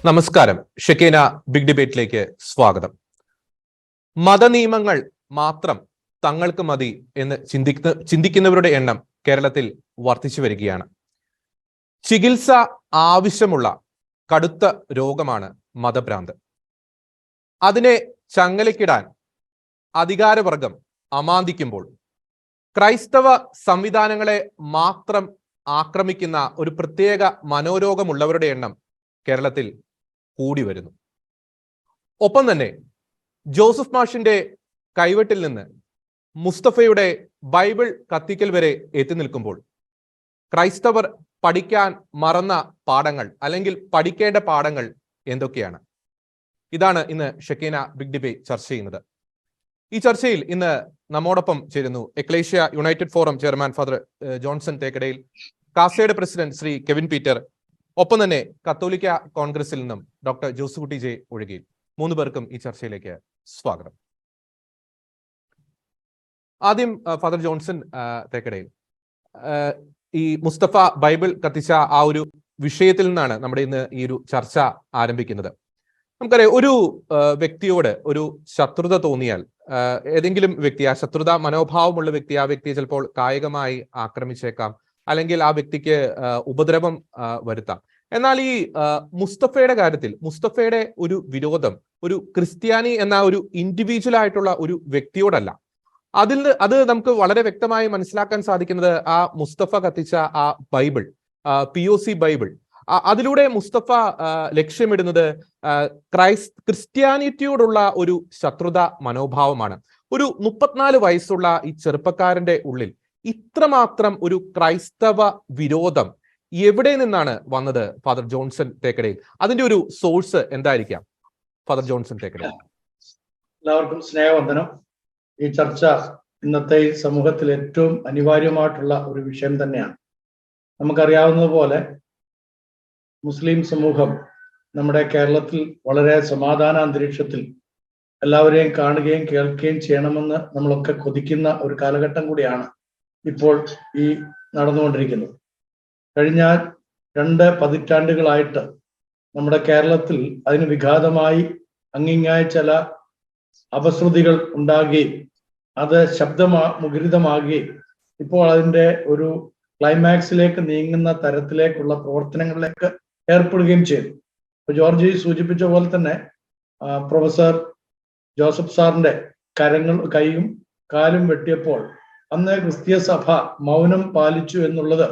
നമസ്കാരം. ഷെക്കേന ബിഗ് ഡിബേറ്റിലേക്ക് സ്വാഗതം. മതനിയമങ്ങൾ മാത്രം തങ്ങൾക്ക് മതി എന്ന് ചിന്തിക്കുന്നവരുടെ എണ്ണം കേരളത്തിൽ വർദ്ധിച്ചു വരികയാണ്. ചികിത്സ ആവശ്യമുള്ള കടുത്ത രോഗമാണ് മതഭ്രാന്ത്. അതിനെ ചങ്ങലക്കിടാൻ അധികാരവർഗം അമാന്തിക്കുമ്പോൾ ക്രൈസ്തവ സംവിധാനങ്ങളെ മാത്രം ആക്രമിക്കുന്ന ഒരു പ്രത്യേക മനോരോഗമുള്ളവരുടെ എണ്ണം കേരളത്തിൽ കൂടി വരുന്നു. ഒപ്പം തന്നെ ജോസഫ് മാഷിന്റെ കൈവെട്ടിൽ നിന്ന് മുസ്തഫയുടെ ബൈബിൾ കത്തിക്കൽ വരെ എത്തി നിൽക്കുമ്പോൾ ക്രൈസ്തവർ പഠിക്കാൻ മറന്ന പാഠങ്ങൾ അല്ലെങ്കിൽ പഠിക്കേണ്ട പാഠങ്ങൾ എന്തൊക്കെയാണ്? ഇതാണ് ഇന്ന് ഷെക്കീന ബിഗ് ഡിബേറ്റ് ചർച്ച ചെയ്യുന്നത്. ഈ ചർച്ചയിൽ ഇന്ന് നമ്മോടൊപ്പം ചേരുന്നു Ecclesia United Forum chairman Father Johnson തേക്കടയിൽ, കാസയുടെ പ്രസിഡന്റ് ശ്രീ കെവിൻ പീറ്റർ, ഒപ്പം തന്നെ കത്തോലിക്ക കോൺഗ്രസിൽ നിന്നും ഡോക്ടർ ജോസുകുട്ടി ജെ ഒഴികയിൽ. 3 പേർക്കും ഈ ചർച്ചയിലേക്ക് സ്വാഗതം. ആദ്യം ഫാദർ ജോൺസൺ തേക്കടയിൽ, ഈ മുസ്തഫ ബൈബിൾ കത്തിച്ച ആ ഒരു വിഷയത്തിൽ നിന്നാണ് നമ്മുടെ ഇന്ന് ഈ ഒരു ചർച്ച ആരംഭിക്കുന്നത്. നമുക്കറിയാം, ഒരു വ്യക്തിയോട് ഒരു ശത്രുത തോന്നിയാൽ ഏതെങ്കിലും വ്യക്തി, ആ ശത്രുത മനോഭാവമുള്ള വ്യക്തി, ആ വ്യക്തിയെ ചിലപ്പോൾ കായികമായി ആക്രമിച്ചേക്കാം, അല്ലെങ്കിൽ ആ വ്യക്തിക്ക് ഉപദ്രവം വരുത്താം. എന്നാൽ ഈ മുസ്തഫയുടെ കാര്യത്തിൽ മുസ്തഫയുടെ ഒരു വിരോധം ഒരു ക്രിസ്ത്യാനി എന്ന ഒരു ഇൻഡിവിജ്വൽ ആയിട്ടുള്ള ഒരു വ്യക്തിയോടല്ല. അത് നമുക്ക് വളരെ വ്യക്തമായി മനസ്സിലാക്കാൻ സാധിക്കുന്നത് ആ മുസ്തഫ കത്തിച്ച ആ ബൈബിൾ, POC ബൈബിൾ, അതിലൂടെ മുസ്തഫ ലക്ഷ്യമിടുന്നത് ക്രിസ്ത്യാനിറ്റിയോടുള്ള ഒരു ശത്രുത മനോഭാവമാണ്. ഒരു 34 വയസ്സുള്ള ഈ ചെറുപ്പക്കാരന്റെ ഉള്ളിൽ ഇത്രമാത്രം ഒരു ക്രൈസ്തവ വിരോധം എവിടെ നിന്നാണ് വന്നത് ഫാദർ ജോൺസൺ തേക്കടയിൽ? അതിന്റെ ഒരു സോഴ്സ് എന്തായിരിക്കാം ഫാദർ ജോൺസൺ തേക്കടയിൽ? എല്ലാവർക്കും സ്നേഹവന്ദനം. ഈ ചർച്ച ഇന്നത്തെ സമൂഹത്തിൽ ഏറ്റവും അനിവാര്യമായിട്ടുള്ള ഒരു വിഷയം തന്നെയാണ്. നമുക്കറിയാവുന്നതുപോലെ മുസ്ലിം സമൂഹം നമ്മുടെ കേരളത്തിൽ വളരെ സമാധാന അന്തരീക്ഷത്തിൽ എല്ലാവരെയും കാണുകയും കേൾക്കുകയും ചെയ്യണമെന്ന് നമ്മളൊക്കെ കൊതിക്കുന്ന ഒരു കാലഘട്ടം കൂടിയാണ് ഇപ്പോൾ ഈ നടന്നുകൊണ്ടിരിക്കുന്നത്. കഴിഞ്ഞ 2 പതിറ്റാണ്ടുകളായിട്ട് നമ്മുടെ കേരളത്തിൽ അതിന് വിഘാതമായി അങ്ങിങ്ങായ ചില അപശ്രുതികൾ ഉണ്ടാകുകയും അത് മുഖരിതമാകുകയും ഇപ്പോൾ അതിൻ്റെ ഒരു ക്ലൈമാക്സിലേക്ക് നീങ്ങുന്ന തരത്തിലേക്കുള്ള പ്രവർത്തനങ്ങളിലേക്ക് ഏർപ്പെടുകയും ചെയ്തു. ഇപ്പോൾ ജോർജ് സൂചിപ്പിച്ച പോലെ തന്നെ പ്രൊഫസർ ജോസഫ് സാറിന്റെ കൈയും കാലും വെട്ടിയപ്പോൾ അന്ന് ക്രിസ്തീയ സഭ മൗനം പാലിച്ചു എന്നുള്ളത്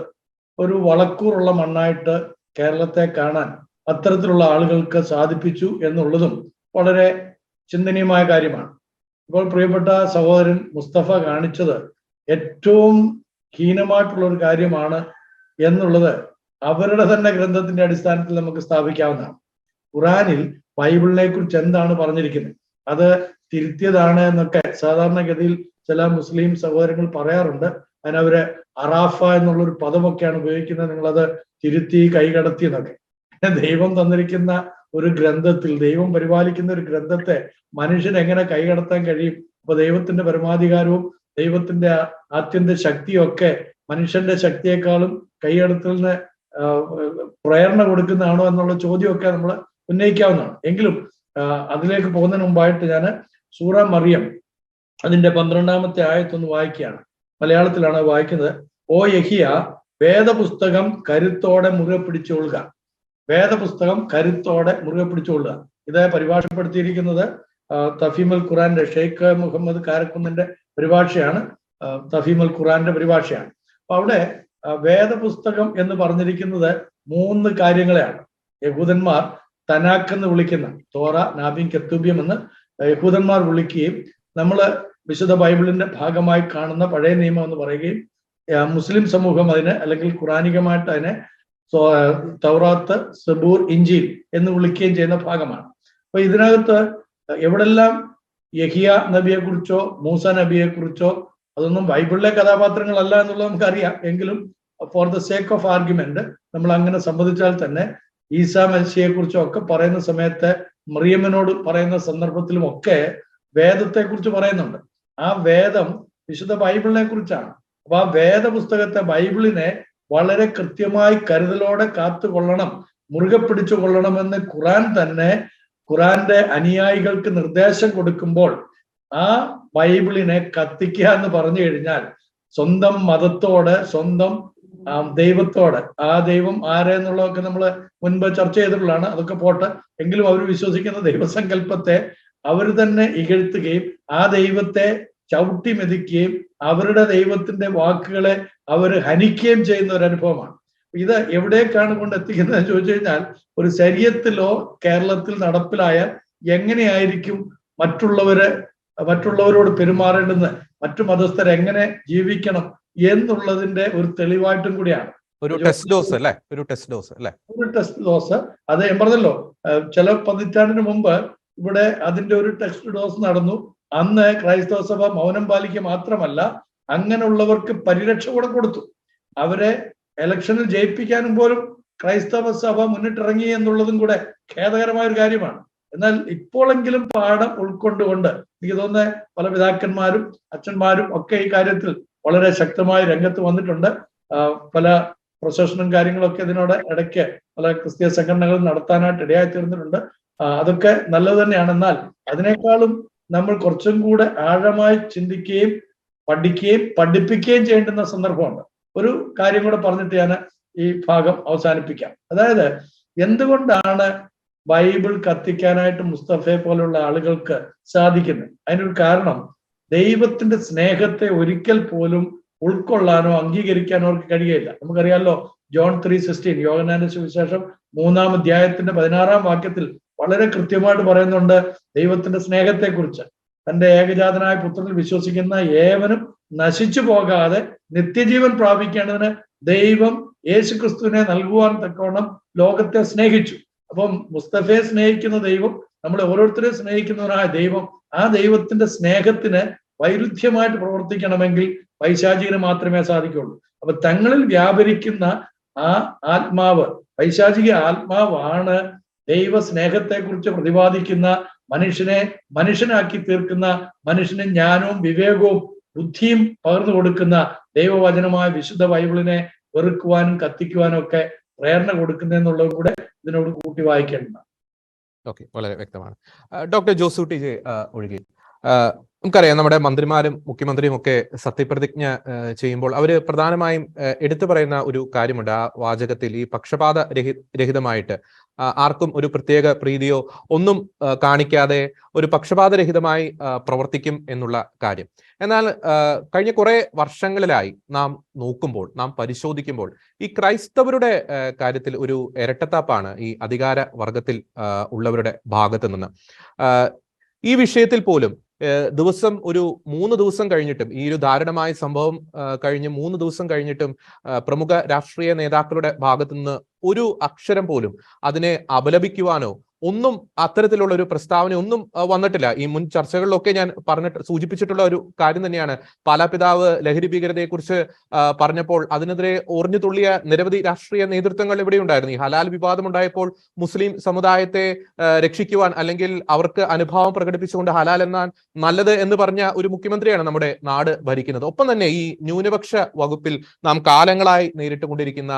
ഒരു വളക്കൂറുള്ള മണ്ണായിട്ട് കേരളത്തെ കാണാൻ അത്തരത്തിലുള്ള ആളുകൾക്ക് സാധിപ്പിച്ചു എന്നുള്ളതും വളരെ ചിന്തനീയമായ കാര്യമാണ്. ഇപ്പോൾ പ്രിയപ്പെട്ട സഹോദരൻ മുസ്തഫ കാണിച്ചത് ഏറ്റവും ഹീനമായിട്ടുള്ള ഒരു കാര്യമാണ് എന്നുള്ളത് അവരുടെ തന്നെ ഗ്രന്ഥത്തിന്റെ അടിസ്ഥാനത്തിൽ നമുക്ക് സ്ഥാപിക്കാവുന്നതാണ്. ഖുറാനിൽ ബൈബിളിനെ കുറിച്ച് എന്താണ് പറഞ്ഞിരിക്കുന്നത്, അത് തിരുത്തിയതാണ് എന്നൊക്കെ സാധാരണഗതിയിൽ ചില മുസ്ലിം സഹോദരങ്ങൾ പറയാറുണ്ട്. അതിനവര് അറാഫ എന്നുള്ളൊരു പദമൊക്കെയാണ് ഉപയോഗിക്കുന്നത്, നിങ്ങളത് തിരുത്തി കൈകടത്തി എന്നൊക്കെ. ദൈവം തന്നിരിക്കുന്ന ഒരു ഗ്രന്ഥത്തിൽ, ദൈവം പരിപാലിക്കുന്ന ഒരു ഗ്രന്ഥത്തെ മനുഷ്യൻ എങ്ങനെ കൈകടത്താൻ കഴിയും? അപ്പൊ ദൈവത്തിന്റെ പരമാധികാരവും ദൈവത്തിന്റെ ആത്യന്ത ശക്തിയും ഒക്കെ മനുഷ്യന്റെ ശക്തിയെക്കാളും കൈകടത്തലിന് പ്രേരണ കൊടുക്കുന്നതാണോ എന്നുള്ള ചോദ്യമൊക്കെ നമ്മൾ ഉന്നയിക്കാവുന്നതാണ്. എങ്കിലും അതിലേക്ക് പോകുന്നതിന് മുമ്പായിട്ട് ഞാൻ സൂറ മറിയം അതിന്റെ 12ാമത്തെ ആയത്തൊന്ന് വായിക്കുകയാണ്. മലയാളത്തിലാണ് വായിക്കുന്നത്. ഓ യഹിയ, വേദപുസ്തകം കരുത്തോടെ മുറുകെ പിടിച്ചുകൊള്ളുക. വേദപുസ്തകം കരുത്തോടെ മുറുകെ പിടിച്ചുകൊള്ളുക. ഇത് പരിഭാഷപ്പെടുത്തിയിരിക്കുന്നത് തഫീമുൽ ഖുറാന്റെ ഷെയ്ഖ് മുഹമ്മദ് കാരക്കുന്നിന്റെ പരിഭാഷയാണ്. തഫീമുൽ ഖുറാന്റെ പരിഭാഷയാണ്. അപ്പൊ അവിടെ വേദപുസ്തകം എന്ന് പറഞ്ഞിരിക്കുന്നത് 3 കാര്യങ്ങളെയാണ്. യഹൂദന്മാർ തനാക്ക് എന്ന് വിളിക്കുന്ന തോറ, നാബിൻ, കെത്തൂബ്യം എന്ന് യഹൂദന്മാർ വിളിക്കുകയും നമ്മള് വിശുദ്ധ ബൈബിളിന്റെ ഭാഗമായി കാണുന്ന പഴയ നിയമം എന്ന് പറയുകയും മുസ്ലിം സമൂഹം അതിനെ, അല്ലെങ്കിൽ ഖുറാനികമായിട്ട് അതിനെ തൗറാത്ത്, സബൂർ, ഇഞ്ചീൽ എന്ന് വിളിക്കുകയും ചെയ്യുന്ന ഭാഗമാണ്. അപ്പൊ ഇതിനകത്ത് എവിടെല്ലാം യഹിയ നബിയെ കുറിച്ചോ മൂസ നബിയെ കുറിച്ചോ, അതൊന്നും ബൈബിളിലെ കഥാപാത്രങ്ങളല്ല എന്നുള്ളത് നമുക്കറിയാം. എങ്കിലും for the sake of argument നമ്മൾ അങ്ങനെ സമ്മതിച്ചാൽ തന്നെ ഈസാ മസിഹിയെ കുറിച്ചോ ഒക്കെ പറയുന്ന സമയത്ത്, മറിയമ്മിനോട് പറയുന്ന സന്ദർഭത്തിലും ഒക്കെ വേദത്തെക്കുറിച്ച് പറയുന്നുണ്ട്. ആ വേദം വിശുദ്ധ ബൈബിളിനെ കുറിച്ചാണ്. അപ്പൊ ആ വേദപുസ്തകത്തെ, ബൈബിളിനെ വളരെ കൃത്യമായി കരുതലോടെ കാത്തുകൊള്ളണം മുറുകെ പിടിച്ചു കൊള്ളണമെന്ന് ഖുറാന്റെ അനുയായികൾക്ക് നിർദ്ദേശം കൊടുക്കുമ്പോൾ ആ ബൈബിളിനെ കത്തിക്കുക എന്ന് പറഞ്ഞു കഴിഞ്ഞാൽ സ്വന്തം മതത്തോട്, സ്വന്തം ദൈവത്തോട്, ആ ദൈവം ആരെന്നുള്ളതൊക്കെ നമ്മൾ മുൻപ് ചർച്ച ചെയ്തിട്ടുള്ളതാണ്, അതൊക്കെ പോട്ടെ, എങ്കിലും അവർ വിശ്വസിക്കുന്ന ദൈവസങ്കല്പത്തെ അവർ തന്നെ ഇകഴ്ത്തുകയും ആ ദൈവത്തെ ചവിട്ടി മെതിക്കുകയും അവരുടെ ദൈവത്തിന്റെ വാക്കുകളെ അവർ ഹനിക്കുകയും ചെയ്യുന്ന ഒരു അനുഭവമാണ്. ഇത് എവിടേക്കാണ് കൊണ്ട് എത്തിക്കുന്നതെന്ന് ചോദിച്ചു കഴിഞ്ഞാൽ, ഒരു ശരീഅത്തിലോ കേരളത്തിൽ നടപ്പിലായാൽ എങ്ങനെയായിരിക്കും മറ്റുള്ളവരോട് പെരുമാറേണ്ടെന്ന്, മറ്റു മതസ്ഥർ എങ്ങനെ ജീവിക്കണം എന്നുള്ളതിന്റെ ഒരു തെളിവായിട്ടും കൂടിയാണ്. ഒരു ടെസ്റ്റ് ഡോസ് അല്ലേ? ഒരു ടെസ്റ്റ് ഡോസ്. അത് ഞാൻ പറഞ്ഞല്ലോ, ചില പതിറ്റാണ്ടിന് മുമ്പ് ഇവിടെ അതിന്റെ ഒരു ടെസ്റ്റ് ഡോസ് നടന്നു. അന്ന് ക്രൈസ്തവ സഭ മൗനം പാലിക്കുക മാത്രമല്ല, അങ്ങനെയുള്ളവർക്ക് പരിരക്ഷ കൂടെ കൊടുത്തു. അവരെ ഇലക്ഷനിൽ ജയിപ്പിക്കാനും പോലും ക്രൈസ്തവ സഭ മുന്നിട്ടിറങ്ങി എന്നുള്ളതും കൂടെ ഖേദകരമായ ഒരു കാര്യമാണ്. എന്നാൽ ഇപ്പോഴെങ്കിലും പാഠം ഉൾക്കൊണ്ടുകൊണ്ട് എനിക്ക് തോന്നുന്ന പല പിതാക്കന്മാരും അച്ഛന്മാരും ഒക്കെ ഈ കാര്യത്തിൽ വളരെ ശക്തമായി രംഗത്ത് വന്നിട്ടുണ്ട്. പല പ്രൊസഷനും കാര്യങ്ങളൊക്കെ ഇതിനോട് ഇടയ്ക്ക് പല ക്രിസ്തീയ സംഘടനകൾ നടത്താനായിട്ട് ഇടയായി തീർന്നിട്ടുണ്ട്. അതൊക്കെ നല്ലത് തന്നെയാണ്. എന്നാൽ അതിനേക്കാളും നമ്മൾ കുറച്ചും കൂടെ ആഴമായി ചിന്തിക്കുകയും പഠിക്കുകയും പഠിപ്പിക്കുകയും ചെയ്യേണ്ടുന്ന സന്ദർഭമുണ്ട്. ഒരു കാര്യം കൂടെ പറഞ്ഞിട്ട് ഞാൻ ഈ ഭാഗം അവസാനിപ്പിക്കാം. അതായത്, എന്തുകൊണ്ടാണ് ബൈബിൾ കത്തിക്കാനായിട്ട് മുസ്തഫയെ പോലുള്ള ആളുകൾക്ക് സാധിക്കുന്നത്? അതിനൊരു കാരണം, ദൈവത്തിന്റെ സ്നേഹത്തെ ഒരിക്കൽ പോലും ഉൾക്കൊള്ളാനോ അംഗീകരിക്കാനോ അവർക്ക് കഴിയില്ല. നമുക്കറിയാമല്ലോ, ജോൺ 3:16 യോഹന്നാന്റെ സുവിശേഷം 3-ാം അധ്യായത്തിന്റെ 16-ാം വാക്യത്തിൽ വളരെ കൃത്യമായിട്ട് പറയുന്നുണ്ട് ദൈവത്തിന്റെ സ്നേഹത്തെ കുറിച്ച്. തന്റെ ഏകജാതനായ പുത്രനിൽ വിശ്വസിക്കുന്ന ഏവനും നശിച്ചു പോകാതെ നിത്യജീവൻ പ്രാപിക്കേണ്ടതിന് ദൈവം യേശുക്രിസ്തുവിനെ നൽകുവാൻ തക്കവണ്ണം ലോകത്തെ സ്നേഹിച്ചു. അപ്പം മുസ്തഫയെ സ്നേഹിക്കുന്ന ദൈവം, നമ്മളെ ഓരോരുത്തരെയും സ്നേഹിക്കുന്നവനായ ദൈവം, ആ ദൈവത്തിന്റെ സ്നേഹത്തിന് വൈരുദ്ധ്യമായിട്ട് പ്രവർത്തിക്കണമെങ്കിൽ പൈശാചികന് മാത്രമേ സാധിക്കുള്ളൂ. അപ്പൊ തങ്ങളിൽ വ്യാപരിക്കുന്ന ആ ആത്മാവ്, പൈശാചിക ആത്മാവാണ് ദൈവ സ്നേഹത്തെ കുറിച്ച് പ്രതിപാദിക്കുന്ന, മനുഷ്യനെ മനുഷ്യനാക്കി തീർക്കുന്ന, മനുഷ്യന് ജ്ഞാനവും വിവേകവും ബുദ്ധിയും പകർന്നു കൊടുക്കുന്ന ദൈവവചനമായ വിശുദ്ധ ബൈബിളിനെ വെറുക്കുവാനും കത്തിക്കുവാനും ഒക്കെ പ്രേരണ കൊടുക്കുന്നതെന്നുള്ളത് കൂടെ ഇതിനോട് കൂട്ടി വായിക്കേണ്ടതാണ്. ഓക്കെ, വളരെ വ്യക്തമാണ്. ഡോക്ടർ ജോസൂട്ടി ഒഴികെ നമുക്കറിയാം, നമ്മുടെ മന്ത്രിമാരും മുഖ്യമന്ത്രിയും ഒക്കെ സത്യപ്രതിജ്ഞ ചെയ്യുമ്പോൾ അവർ പ്രധാനമായും എടുത്തു പറയുന്ന ഒരു കാര്യമുണ്ട്. ആ വാചകത്തിൽ ഈ പക്ഷപാത രഹിതമായിട്ട് ആർക്കും ഒരു പ്രത്യേക പ്രീതിയോ ഒന്നും കാണിക്കാതെ ഒരു പക്ഷപാതരഹിതമായി പ്രവർത്തിക്കും എന്നുള്ള കാര്യം. എന്നാൽ കഴിഞ്ഞ കുറെ വർഷങ്ങളിലായി നാം നോക്കുമ്പോൾ, നാം പരിശോധിക്കുമ്പോൾ ഈ ക്രൈസ്തവരുടെ കാര്യത്തിൽ ഒരു ഇരട്ടത്താപ്പാണ് ഈ അധികാര വർഗത്തിൽ ഉള്ളവരുടെ ഭാഗത്ത് നിന്ന്. ഈ വിഷയത്തിൽ പോലും ദിവസം ഒരു 3 ദിവസം കഴിഞ്ഞിട്ടും, ഈ ഒരു ദാരുണമായ സംഭവം കഴിഞ്ഞ് 3 ദിവസം കഴിഞ്ഞിട്ടും പ്രമുഖ രാഷ്ട്രീയ നേതാക്കളുടെ ഭാഗത്തു നിന്ന് ഒരു അക്ഷരം പോലും അതിനെ അപലപിക്കുവാനോ ഒന്നും, അത്തരത്തിലുള്ള ഒരു പ്രസ്താവന ഒന്നും വന്നിട്ടില്ല. ഈ മുൻ ചർച്ചകളിലൊക്കെ ഞാൻ സൂചിപ്പിച്ചിട്ടുള്ള ഒരു കാര്യം തന്നെയാണ്. പാലാപിതാവ് ലഹരി ഭീകരതയെക്കുറിച്ച് പറഞ്ഞപ്പോൾ അതിനെതിരെ ഓർഞ്ഞു തുള്ളിയ നിരവധി രാഷ്ട്രീയ നേതൃത്വങ്ങൾ ഇവിടെ ഉണ്ടായിരുന്നു. ഈ ഹലാൽ വിവാദം ഉണ്ടായപ്പോൾ മുസ്ലിം സമുദായത്തെ രക്ഷിക്കുവാൻ, അല്ലെങ്കിൽ അവർക്ക് അനുഭാവം പ്രകടിപ്പിച്ചുകൊണ്ട് ഹലാൽ എന്നാൽ നല്ലത് എന്ന് പറഞ്ഞ ഒരു മുഖ്യമന്ത്രിയാണ് നമ്മുടെ നാട് ഭരിക്കുന്നത്. ഒപ്പം തന്നെ ഈ ന്യൂനപക്ഷ വകുപ്പിൽ നാം കാലങ്ങളായി നേരിട്ടുകൊണ്ടിരിക്കുന്ന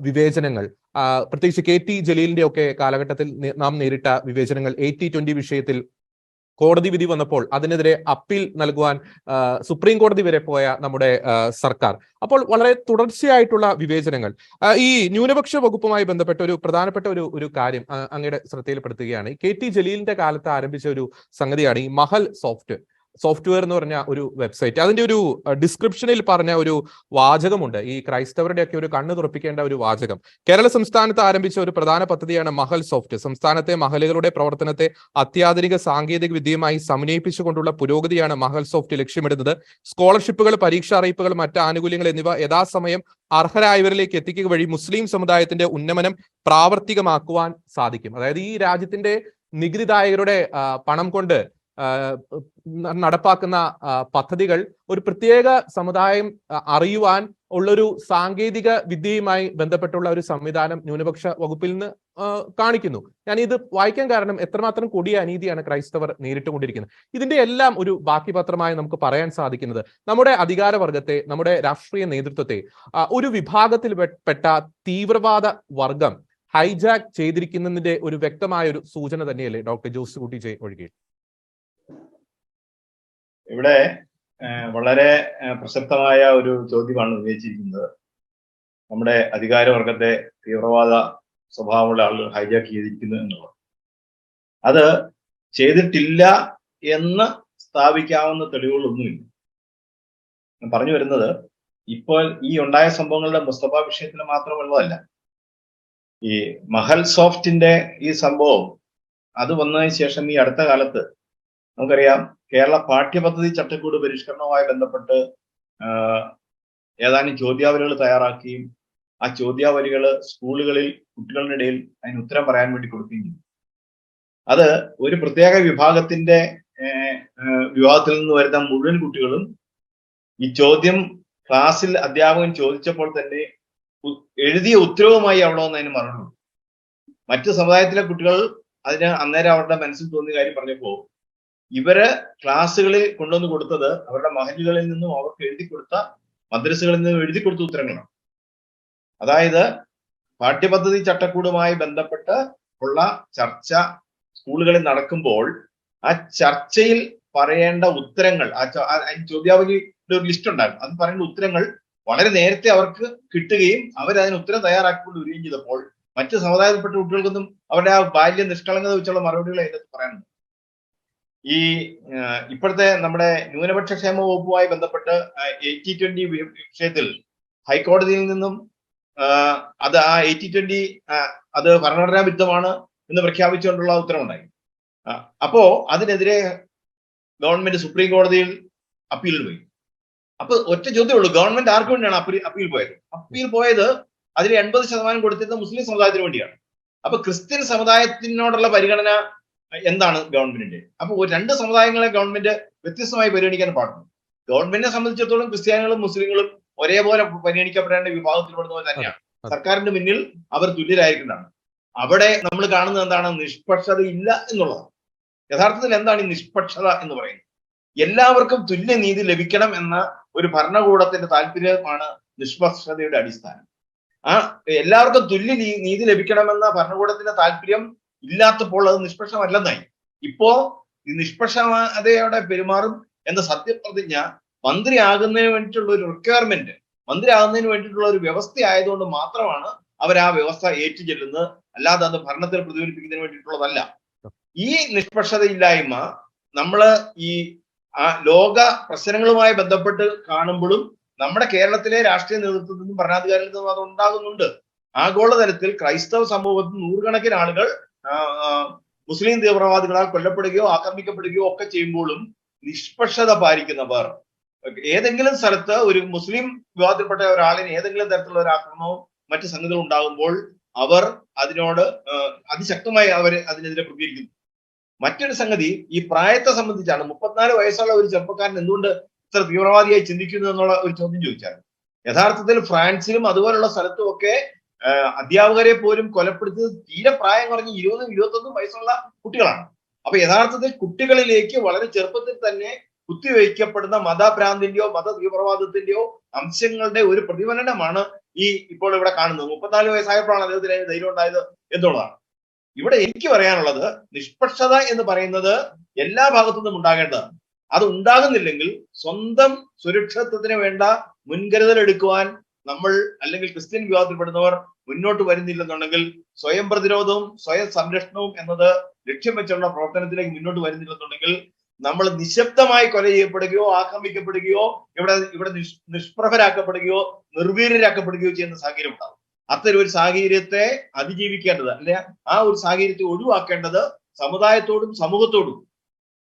വിവേചനങ്ങൾ, പ്രത്യേകിച്ച് KT ജലീലിന്റെ ഒക്കെ കാലഘട്ടത്തിൽ നാം നേരിട്ട വിവേചനങ്ങൾ, 80-20 വിഷയത്തിൽ കോടതി വിധി വന്നപ്പോൾ അതിനെതിരെ അപ്പീൽ നൽകുവാൻ സുപ്രീം കോടതി വരെ പോയ നമ്മുടെ സർക്കാർ. അപ്പോൾ വളരെ തുടർച്ചയായിട്ടുള്ള വിവേചനങ്ങൾ. ഈ ന്യൂനപക്ഷ വകുപ്പുമായി ബന്ധപ്പെട്ട ഒരു പ്രധാനപ്പെട്ട ഒരു കാര്യം അങ്ങയുടെ ശ്രദ്ധയിൽപ്പെടുത്തുകയാണ്. KT ജലീലിന്റെ കാലത്ത് ആരംഭിച്ച ഒരു സംഗതിയാണ് ഈ മഹൽ സോഫ്റ്റ്വെയർ എന്ന് പറഞ്ഞ ഒരു വെബ്സൈറ്റ്. അതിന്റെ ഒരു ഡിസ്ക്രിപ്ഷനിൽ പറഞ്ഞ ഒരു വാചകമുണ്ട്, ഈ ക്രൈസ്തവരുടെയൊക്കെ ഒരു കണ്ണ് തുറപ്പിക്കേണ്ട ഒരു വാചകം. കേരള സംസ്ഥാനത്ത് ആരംഭിച്ച ഒരു പ്രധാന പദ്ധതിയാണ് മഹൽ സോഫ്റ്റ്. സംസ്ഥാനത്തെ മഹലുകളുടെ പ്രവർത്തനത്തെ അത്യാധുനിക സാങ്കേതിക വിദ്യയുമായി സമന്വയിപ്പിച്ചുകൊണ്ടുള്ള പുരോഗതിയാണ് മഹൽ സോഫ്റ്റ് ലക്ഷ്യമിടുന്നത്. സ്കോളർഷിപ്പുകൾ, പരീക്ഷാ അറിയിപ്പുകൾ, മറ്റ് ആനുകൂല്യങ്ങൾ എന്നിവ യഥാസമയം അർഹരായവരിലേക്ക് എത്തിക്കുക വഴി മുസ്ലിം സമുദായത്തിന്റെ ഉന്നമനം പ്രാവർത്തികമാക്കുവാൻ സാധിക്കും. അതായത് ഈ രാജ്യത്തിന്റെ നികുതിദായകരുടെ പണം കൊണ്ട് നടപ്പാക്കുന്ന പദ്ധതികൾ ഒരു പ്രത്യേക സമുദായം അറിയുവാൻ ഉള്ളൊരു സാങ്കേതിക വിദ്യയുമായി ബന്ധപ്പെട്ടുള്ള ഒരു സംവിധാനം ന്യൂനപക്ഷ വകുപ്പിൽ നിന്ന് കാണിക്കുന്നു. ഞാൻ ഇത് വായിക്കാൻ കാരണം എത്രമാത്രം കൊടിയ അനീതിയാണ് ക്രൈസ്തവർ നേരിട്ടുകൊണ്ടിരിക്കുന്നത്. ഇതിന്റെ എല്ലാം ഒരു ബാക്കി പത്രമായി നമുക്ക് പറയാൻ സാധിക്കുന്നത്, നമ്മുടെ അധികാരവർഗത്തെ, നമ്മുടെ രാഷ്ട്രീയ നേതൃത്വത്തെ ഒരു വിഭാഗത്തിൽ പെട്ട തീവ്രവാദ വർഗം ഹൈജാക്ക് ചെയ്തിരിക്കുന്നതിന്റെ ഒരു വ്യക്തമായ ഒരു സൂചന തന്നെയല്ലേ ഡോക്ടർ ജോസ് കുട്ടി ഒഴികെ? ഇവിടെ വളരെ പ്രസക്തമായ ഒരു ചോദ്യമാണ് ഉന്നയിച്ചിരിക്കുന്നത്. നമ്മുടെ അധികാരവർഗത്തെ തീവ്രവാദ സ്വഭാവമുള്ള ആളുകൾ ഹൈജാക്ക് ചെയ്തിരിക്കുന്നു എന്നുള്ളത്. അത് ചെയ്തിട്ടില്ല എന്ന് സ്ഥാപിക്കാവുന്ന തെളിവുകളൊന്നുമില്ല. ഞാൻ പറഞ്ഞു വരുന്നത്, ഇപ്പോൾ ഈ ഉണ്ടായ സംഭവങ്ങളുടെ മുസ്തഫ വിഷയത്തിൽ മാത്രമുള്ളതല്ല. ഈ മഹൽ സോഫ്റ്റിന്റെ ഈ സംഭവം അത് വന്നതിന് ശേഷം ഈ അടുത്ത കാലത്ത് നമുക്കറിയാം, കേരള പാഠ്യപദ്ധതി ചട്ടക്കൂട് പരിഷ്കരണവുമായി ബന്ധപ്പെട്ട് ഏതാനും ചോദ്യാവലികൾ തയ്യാറാക്കുകയും ആ ചോദ്യാവലികൾ സ്കൂളുകളിൽ കുട്ടികളുടെ ഇടയിൽ അതിന് ഉത്തരം പറയാൻ വേണ്ടി കൊടുക്കുകയും ചെയ്തു. അത് ഒരു പ്രത്യേക വിഭാഗത്തിന്റെ വിഭാഗത്തിൽ നിന്ന് വരുന്ന മുഴുവൻ കുട്ടികളും ഈ ചോദ്യം ക്ലാസ്സിൽ അധ്യാപകൻ ചോദിച്ചപ്പോൾ തന്നെ എഴുതിയ ഉത്തരവുമായി അവിടെ വന്നതിന് മറന്നു. മറ്റു സമുദായത്തിലെ കുട്ടികൾ അതിന് അന്നേരം അവരുടെ മനസ്സിൽ തോന്നിയ കാര്യം പറഞ്ഞപ്പോൾ ഇവര് ക്ലാസ്സുകളിൽ കൊണ്ടുവന്ന് കൊടുത്തത് അവരുടെ മഹല്ലുകളിൽ നിന്നും അവർക്ക് എഴുതി കൊടുത്ത മദ്രസകളിൽ നിന്നും എഴുതി കൊടുത്ത ഉത്തരങ്ങളാണ്. അതായത് പാഠ്യപദ്ധതി ചട്ടക്കൂടുമായി ബന്ധപ്പെട്ട് ഉള്ള ചർച്ച സ്കൂളുകളിൽ നടക്കുമ്പോൾ ആ ചർച്ചയിൽ പറയേണ്ട ഉത്തരങ്ങൾ, ചോദ്യാവലിയുടെ ഒരു ലിസ്റ്റ് ഉണ്ടായിരുന്നു. അത് പറയേണ്ട ഉത്തരങ്ങൾ വളരെ നേരത്തെ അവർക്ക് കിട്ടുകയും അവരതിന് ഉത്തരം തയ്യാറാക്കിക്കൊണ്ട് വരികയും ചെയ്തപ്പോൾ മറ്റ് സമുദായത്തിൽപ്പെട്ട കുട്ടികൾക്കൊന്നും അവരുടെ ആ ബാല്യ നിഷ്കളങ്കത വെച്ചുള്ള മറുപടികൾ അതിനകത്ത് പറയാനുണ്ട്. ഈ ഇപ്പോഴത്തെ നമ്മുടെ ന്യൂനപക്ഷ ക്ഷേമ വകുപ്പുമായി ബന്ധപ്പെട്ട് 80-20 വിഷയത്തിൽ ഹൈക്കോടതിയിൽ നിന്നും അത് ആ 80-20 അത് ഭരണഘടനാ വിരുദ്ധമാണ് എന്ന് പ്രഖ്യാപിച്ചുകൊണ്ടുള്ള ഉത്തരവുണ്ടായി. അപ്പോ അതിനെതിരെ ഗവൺമെന്റ് സുപ്രീം കോടതിയിൽ അപ്പീൽ പോയി. അപ്പൊ ഒറ്റ ചോദ്യമേ ഉള്ളൂ, ഗവൺമെന്റ് ആർക്ക് വേണ്ടിയാണ് അപ്പീൽ പോയത്? അപ്പീൽ പോയത് അതിൽ 80% കൊടുത്തിരുന്നത് മുസ്ലിം സമുദായത്തിന് വേണ്ടിയാണ്. അപ്പൊ ക്രിസ്ത്യൻ സമുദായത്തിനോടുള്ള പരിഗണന എന്താണ് ഗവൺമെന്റിന്റെ? അപ്പൊ രണ്ട് സമുദായങ്ങളെ ഗവൺമെന്റ് വ്യത്യസ്തമായി പരിഗണിക്കാൻ പാടുന്നു. ഗവൺമെന്റിനെ സംബന്ധിച്ചിടത്തോളം ക്രിസ്ത്യാനികളും മുസ്ലിങ്ങളും ഒരേപോലെ പരിഗണിക്കപ്പെടേണ്ട വിഭാഗത്തിൽപ്പെടുന്നവർ തന്നെയാണ്. സർക്കാരിന്റെ മുന്നിൽ അവർ തുല്യരായിരിക്കുന്നതാണ്. അവിടെ നമ്മൾ കാണുന്നത് എന്താണ്? നിഷ്പക്ഷത ഇല്ല എന്നുള്ളതാണ്. യഥാർത്ഥത്തിൽ എന്താണ് ഈ നിഷ്പക്ഷത എന്ന് പറയുന്നത്? എല്ലാവർക്കും തുല്യ നീതി ലഭിക്കണം എന്ന ഒരു ഭരണകൂടത്തിന്റെ താല്പര്യമാണ് നിഷ്പക്ഷതയുടെ അടിസ്ഥാനം. ആ എല്ലാവർക്കും തുല്യ നീതി ലഭിക്കണമെന്ന ഭരണകൂടത്തിന്റെ താല്പര്യം ഇല്ലാത്തപ്പോൾ അത് നിഷ്പക്ഷമല്ലെന്നായി. ഇപ്പോ ഈ നിഷ്പക്ഷതയോടെ പെരുമാറും എന്ന സത്യപ്രതിജ്ഞ മന്ത്രി ആകുന്നതിന് വേണ്ടിയിട്ടുള്ള ഒരു റിക്വയർമെന്റ്, മന്ത്രി ആകുന്നതിന് വേണ്ടിയിട്ടുള്ള ഒരു വ്യവസ്ഥ ആയതുകൊണ്ട് മാത്രമാണ് അവർ ആ വ്യവസ്ഥ ഏറ്റുചൊല്ലുന്നത്. അല്ലാതെ അത് ഭരണത്തിൽ പ്രതിഫലിപ്പിക്കുന്നതിന് വേണ്ടിയിട്ടുള്ളതല്ല. ഈ നിഷ്പക്ഷതയില്ലായ്മ നമ്മള് ഈ ലോക പ്രശ്നങ്ങളുമായി ബന്ധപ്പെട്ട് കാണുമ്പോഴും നമ്മുടെ കേരളത്തിലെ രാഷ്ട്രീയ നേതൃത്വത്തിൽ നിന്നും ഭരണാധികാരികളിൽ നിന്നും അത് ഉണ്ടാകുന്നുണ്ട്. ആഗോളതലത്തിൽ ക്രൈസ്തവ സമൂഹത്തിൽ നൂറുകണക്കിന് ആളുകൾ മുസ്ലിം തീവ്രവാദികളാൽ കൊല്ലപ്പെടുകയോ ആക്രമിക്കപ്പെടുകയോ ഒക്കെ ചെയ്യുമ്പോഴും നിഷ്പക്ഷത പാലിക്കുന്നവർ, ഏതെങ്കിലും സ്ഥലത്ത് ഒരു മുസ്ലിം വിഭാഗത്തിൽപ്പെട്ട ഒരാളിന് ഏതെങ്കിലും തരത്തിലുള്ള ഒരു ആക്രമണവും മറ്റു സംഗതികളും ഉണ്ടാകുമ്പോൾ അവർ അതിനോട് അതിശക്തമായി അവർ അതിനെതിരെ പ്രതികരിക്കുന്നു. മറ്റൊരു സംഗതി ഈ പ്രായത്തെ സംബന്ധിച്ചാണ്. 34 വയസ്സുള്ള ഒരു ചെറുപ്പക്കാരൻ എന്തുകൊണ്ട് ഇത്ര തീവ്രവാദിയായി ചിന്തിക്കുന്നു എന്നുള്ള ഒരു ചോദ്യം ചോദിച്ചാൽ, യഥാർത്ഥത്തിൽ ഫ്രാൻസിലും അതുപോലുള്ള സ്ഥലത്തും ഒക്കെ അധ്യാപകരെ പോലും കൊലപ്പെടുത്തിയത് തീരെ പ്രായം കുറഞ്ഞ് 20-21 വയസ്സുള്ള കുട്ടികളാണ്. അപ്പൊ യഥാർത്ഥത്തിൽ കുട്ടികളിലേക്ക് വളരെ ചെറുപ്പത്തിൽ തന്നെ കുത്തിവയ്ക്കപ്പെടുന്ന മതഭ്രാന്തിന്റെയോ മത തീവ്രവാദത്തിന്റെയോ അംശങ്ങളുടെ ഒരു പ്രതിഫലനമാണ് ഈ ഇപ്പോൾ ഇവിടെ കാണുന്നത്. 34 വയസ്സായപ്പോഴാണ് അദ്ദേഹത്തിന് ധൈര്യം ഉണ്ടായത് എന്നുള്ളതാണ്. ഇവിടെ എനിക്ക് പറയാനുള്ളത്, നിഷ്പക്ഷത എന്ന് പറയുന്നത് എല്ലാ ഭാഗത്തു നിന്നും ഉണ്ടാകേണ്ടതാണ്. അത് ഉണ്ടാകുന്നില്ലെങ്കിൽ സ്വന്തം സുരക്ഷിതത്വത്തിന് വേണ്ട മുൻകരുതൽ എടുക്കുവാൻ നമ്മൾ അല്ലെങ്കിൽ ക്രിസ്ത്യൻ വിഭാഗത്തിൽപ്പെടുന്നവർ മുന്നോട്ട് വരുന്നില്ലെന്നുണ്ടെങ്കിൽ, സ്വയം പ്രതിരോധവും സ്വയം സംരക്ഷണവും എന്നത് ലക്ഷ്യം വെച്ചുള്ള പ്രവർത്തനത്തിലേക്ക് മുന്നോട്ട് വരുന്നില്ലെന്നുണ്ടെങ്കിൽ നമ്മൾ നിശബ്ദമായി കൊല ചെയ്യപ്പെടുകയോ ആക്രമിക്കപ്പെടുകയോ ഇവിടെ നിഷ്പ്രഭരാക്കപ്പെടുകയോ നിർവീര്യരാക്കപ്പെടുകയോ ചെയ്യുന്ന സാഹചര്യം ഉണ്ടാകും. അത്തരം ഒരു സാഹചര്യത്തെ അതിജീവിക്കേണ്ടത്, അല്ലെ ആ ഒരു സാഹചര്യത്തെ ഒഴിവാക്കേണ്ടത് സമുദായത്തോടും സമൂഹത്തോടും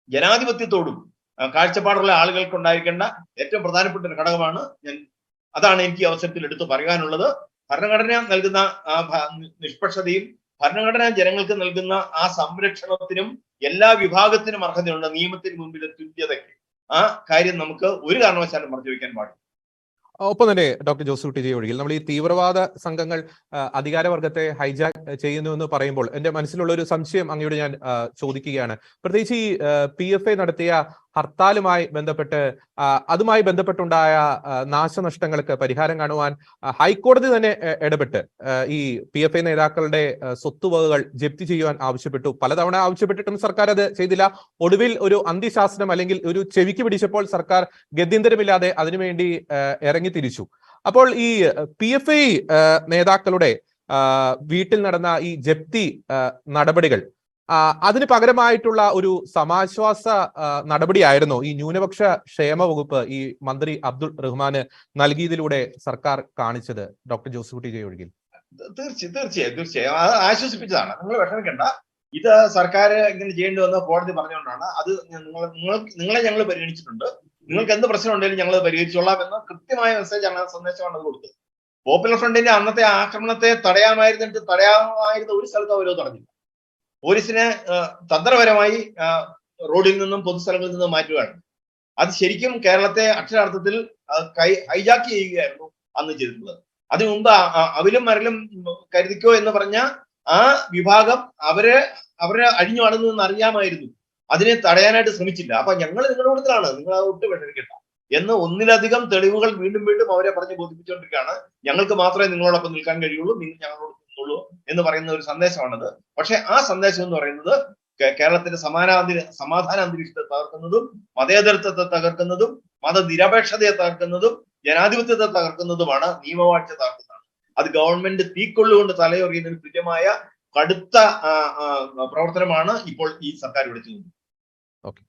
ജനാധിപത്യത്തോടും കാഴ്ചപ്പാടുള്ള ആളുകൾക്ക് ഉണ്ടായിരിക്കേണ്ട ഏറ്റവും പ്രധാനപ്പെട്ട ഒരു ഘടകമാണ്. അതാണ് എനിക്ക് ഈ അവസരത്തിൽ എടുത്തു പറയാനുള്ളത്. ഭരണഘടന നൽകുന്ന ആ നിഷ്പക്ഷതയും ഭരണഘടന ജനങ്ങൾക്ക് നൽകുന്ന ആ സംരക്ഷണത്തിനും എല്ലാ വിഭാഗത്തിനും അർഹതയുണ്ട്. നിയമത്തിന് മുമ്പിലെ തുല്യതയ്ക്ക് ആ കാര്യം നമുക്ക് ഒരു കാരണവശാലും മറച്ചു വയ്ക്കാൻ പാടില്ല. ഒപ്പം തന്നെ ഡോക്ടർ ജോസ് കുട്ടി ഒഴികിൽ നമ്മൾ ഈ തീവ്രവാദ സംഘങ്ങൾ അധികാരവർഗത്തെ ഹൈജാക്ക് ചെയ്യുന്നു എന്ന് പറയുമ്പോൾ എന്റെ മനസ്സിലുള്ള ഒരു സംശയം അങ്ങയോട് ഞാൻ ചോദിക്കുകയാണ്. പ്രത്യേകിച്ച് ഈ PFI നടത്തിയ ഹർത്താലുമായി ബന്ധപ്പെട്ട് അതുമായി ബന്ധപ്പെട്ടുണ്ടായ നാശനഷ്ടങ്ങൾക്ക് പരിഹാരം കാണുവാൻ ഹൈക്കോടതി തന്നെ ഇടപെട്ട് ഈ PFI നേതാക്കളുടെ സ്വത്തുവകകൾ ജപ്തി ചെയ്യുവാൻ ആവശ്യപ്പെട്ടു. പലതവണ ആവശ്യപ്പെട്ടിട്ടും സർക്കാർ അത് ചെയ്തില്ല. ഒടുവിൽ ഒരു അന്ത്യശാസനം അല്ലെങ്കിൽ ഒരു ചെവിക്ക് പിടിച്ചപ്പോൾ സർക്കാർ ഗത്യന്തരമില്ലാതെ അതിനുവേണ്ടി ഇറങ്ങി തിരിച്ചു. അപ്പോൾ ഈ PFI നേതാക്കളുടെ വീട്ടിൽ നടന്ന ഈ ജപ്തി നടപടികൾ അതിന് പകരമായിട്ടുള്ള ഒരു സമാശ്വാസ നടപടിയായിരുന്നോ ഈ ന്യൂനപക്ഷ ക്ഷേമ വകുപ്പ് ഈ മന്ത്രി അബ്ദുൾ റഹ്മാന് നൽകിയതിലൂടെ സർക്കാർ കാണിച്ചത്? Doctor Joseph TJ ഒഴികിൽ. തീർച്ചയായും ആശ്വസിപ്പിച്ചതാണ്. നിങ്ങൾ വിഷമിക്കണ്ട. ഇത് സർക്കാർ ഇങ്ങനെ ചെയ്യേണ്ടി വന്ന കോടതി പറഞ്ഞുകൊണ്ടാണ്. അത് നിങ്ങളെ ഞങ്ങൾ പരിഗണിച്ചിട്ടുണ്ട്. നിങ്ങൾക്ക് എന്ത് പ്രശ്നം ഉണ്ടെങ്കിലും ഞങ്ങൾ പരിഹരിച്ചോളാം എന്ന കൃത്യമായ സന്ദേശമാണ് അത് കൊടുത്തത്. പോപ്പുലർ ഫ്രണ്ടിന്റെ അന്നത്തെ ആക്രമണത്തെ തടയാമായിരുന്ന ഒരു സ്ഥലത്ത് അവരോ തടഞ്ഞില്ല. പോലീസിനെ തന്ത്രപരമായി റോഡിൽ നിന്നും പൊതുസ്ഥലങ്ങളിൽ നിന്നും മാറ്റുകയാണ്. അത് ശരിക്കും കേരളത്തെ അക്ഷരാർത്ഥത്തിൽ ഹൈജാക്ക് ചെയ്യുകയായിരുന്നു അന്ന് ചെയ്തിട്ടുള്ളത്. അതിനു മുമ്പ് അവലും മരലും കരുതിക്കോ എന്ന് പറഞ്ഞ ആ വിഭാഗം അവരെ അഴിഞ്ഞു നടന്നു എന്ന് അറിയാമായിരുന്നു. അതിനെ തടയാനായിട്ട് ശ്രമിച്ചില്ല. അപ്പൊ ഞങ്ങൾ നിങ്ങളുടെ കൂട്ടത്തിലാണ്, നിങ്ങൾ അത് ഒട്ടും വിഷമിക്കണ്ട എന്ന് ഒന്നിലധികം തെളിവുകൾ വീണ്ടും വീണ്ടും അവരെ പറഞ്ഞ് ബോധിപ്പിച്ചുകൊണ്ടിരിക്കുകയാണ്. ഞങ്ങൾക്ക് മാത്രമേ നിങ്ങളോടൊപ്പം നിൽക്കാൻ കഴിയുള്ളൂ, നിങ്ങൾ ഞങ്ങളോട് നിന്നുള്ളൂ എന്ന് പറയുന്ന ഒരു സന്ദേശമാണത്. പക്ഷെ ആ സന്ദേശം എന്ന് പറയുന്നത് കേരളത്തിന്റെ സമാധാന അന്തരീക്ഷത്തെ തകർക്കുന്നതും മതേതരത്വത്തെ തകർക്കുന്നതും മതനിരപേക്ഷതയെ തകർക്കുന്നതും ജനാധിപത്യത്തെ തകർക്കുന്നതുമാണ്, നിയമവാഴ്ച തകർക്കുന്നതാണ്. അത് ഗവൺമെന്റ് തീക്കൊള്ളുകൊണ്ട് തലയൊറിയുന്നതിന് തുല്യമായ കടുത്ത പ്രവർത്തനമാണ് ഇപ്പോൾ ഈ സർക്കാർ ഇവിടെ ചെയ്യുന്നത്. ഓക്കെ,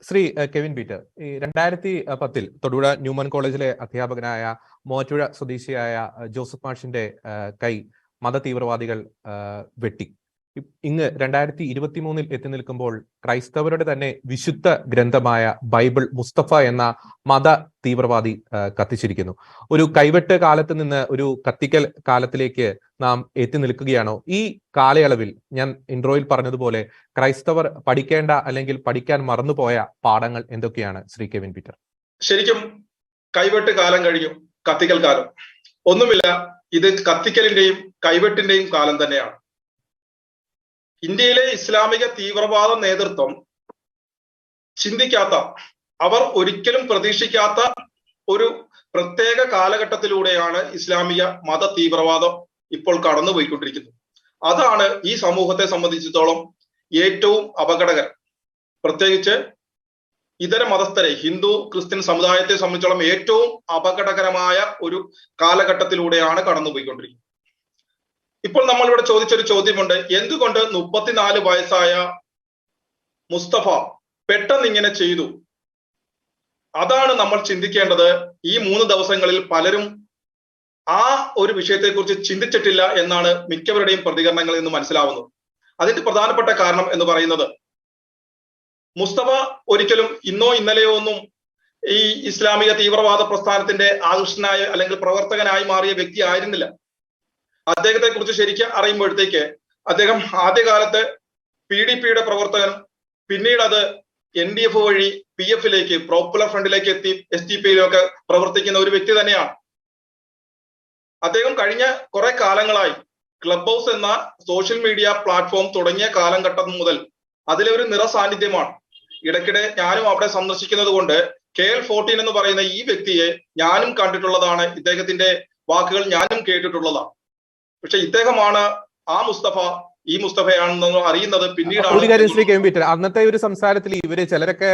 ശ്രീ കെവിൻ പീറ്റർ, ഈ 2010 തൊടുപുഴ ന്യൂമാൻ കോളേജിലെ അധ്യാപകനായ മൂവാറ്റുപുഴ സ്വദേശിയായ ജോസഫ് മാഷിന്റെ കൈ മത തീവ്രവാദികൾ വെട്ടി. ഇങ്ങ് 2023 എത്തി നിൽക്കുമ്പോൾ ക്രൈസ്തവരുടെ തന്നെ വിശുദ്ധ ഗ്രന്ഥമായ ബൈബിൾ മുസ്തഫ എന്ന മത തീവ്രവാദി കത്തിച്ചിരിക്കുന്നു. ഒരു കൈവെട്ട് കാലത്ത് നിന്ന് ഒരു കത്തിക്കൽ കാലത്തിലേക്ക് നാം എത്തി നിൽക്കുകയാണോ? ഈ കാലയളവിൽ ഞാൻ ഇൻട്രോയിൽ പറഞ്ഞതുപോലെ ക്രൈസ്തവർ പഠിക്കേണ്ട അല്ലെങ്കിൽ പഠിക്കാൻ മറന്നുപോയ പാഠങ്ങൾ എന്തൊക്കെയാണ് ശ്രീ കെവിൻ പീറ്റർ? ശരിക്കും കൈവെട്ട് കാലം കഴിഞ്ഞു, കത്തിക്കൽ കാലം ഒന്നുമില്ല. ഇത് കത്തിക്കലിന്റെയും കൈവെട്ടിന്റെയും കാലം തന്നെയാണ്. ഇന്ത്യയിലെ ഇസ്ലാമിക തീവ്രവാദ നേതൃത്വം ചിന്തിക്കാത്ത, അവർ ഒരിക്കലും പ്രതീക്ഷിക്കാത്ത ഒരു പ്രത്യേക കാലഘട്ടത്തിലൂടെയാണ് ഇസ്ലാമിക മത തീവ്രവാദം ഇപ്പോൾ കടന്നുപോയിക്കൊണ്ടിരിക്കുന്നത്. അതാണ് ഈ സമൂഹത്തെ സംബന്ധിച്ചിടത്തോളം ഏറ്റവും അപകടകരം. പ്രത്യേകിച്ച് ഇതര മതസ്ഥരെ, ഹിന്ദു ക്രിസ്ത്യൻ സമുദായത്തെ സംബന്ധിച്ചോളം ഏറ്റവും അപകടകരമായ ഒരു കാലഘട്ടത്തിലൂടെയാണ് കടന്നുപോയിക്കൊണ്ടിരിക്കുന്നത്. ഇപ്പോൾ നമ്മളിവിടെ ചോദിച്ചൊരു ചോദ്യമുണ്ട്, എന്തുകൊണ്ട് 34 വയസ്സായ മുസ്തഫ പെട്ടെന്ന് ഇങ്ങനെ ചെയ്തു? അതാണ് നമ്മൾ ചിന്തിക്കേണ്ടത്. ഈ 3 ദിവസങ്ങളിൽ പലരും ആ ഒരു വിഷയത്തെക്കുറിച്ച് ചിന്തിച്ചിട്ടില്ല എന്നാണ് മിക്കവരുടെയും പ്രതികരണങ്ങളിൽ നിന്ന് മനസ്സിലാവുന്നത്. അതിന്റെ പ്രധാനപ്പെട്ട കാരണം എന്ന് പറയുന്നത്, മുസ്തഫ ഒരിക്കലും ഇന്നോ ഇന്നലെയോ ഒന്നും ഈ ഇസ്ലാമിക തീവ്രവാദ പ്രസ്ഥാനത്തിന്റെ ആകർഷനായ അല്ലെങ്കിൽ പ്രവർത്തകനായി മാറിയ വ്യക്തി ആയിരുന്നില്ല. അദ്ദേഹത്തെ കുറിച്ച് ശരിക്കും അറിയുമ്പോഴത്തേക്ക് അദ്ദേഹം ആദ്യകാലത്ത് PDPയുടെ പ്രവർത്തകനും പിന്നീട് അത് NDF വഴി PF-ലേക്ക്, പോപ്പുലർ ഫ്രണ്ടിലേക്ക് എത്തി STP-യിലൊക്കെ പ്രവർത്തിക്കുന്ന ഒരു വ്യക്തി തന്നെയാണ്. അദ്ദേഹം കഴിഞ്ഞ കുറെ കാലങ്ങളായി ക്ലബ് ഹൗസ് എന്ന സോഷ്യൽ മീഡിയ പ്ലാറ്റ്ഫോം തുടങ്ങിയ കാലഘട്ടം മുതൽ അതിലെ ഒരു നിറസാന്നിധ്യമാണ്. ഇടയ്ക്കിടെ ഞാനും അവിടെ സന്ദർശിക്കുന്നത് കൊണ്ട് KL14 എന്ന് പറയുന്ന ഈ വ്യക്തിയെ ഞാനും കണ്ടിട്ടുള്ളതാണ്, ഇദ്ദേഹത്തിന്റെ വാക്കുകൾ ഞാനും കേട്ടിട്ടുള്ളതാണ്. പക്ഷെ ഇദ്ദേഹമാണ് ആ മുസ്തഫ, ഈ മുസ്തഫയാണെന്ന് അറിയുന്നത് പിന്നീടാണ്. ശ്രീ കെവിൻ പീറ്റർ, അന്നത്തെ ഒരു സംസാരത്തിൽ ഇവര് ചിലരൊക്കെ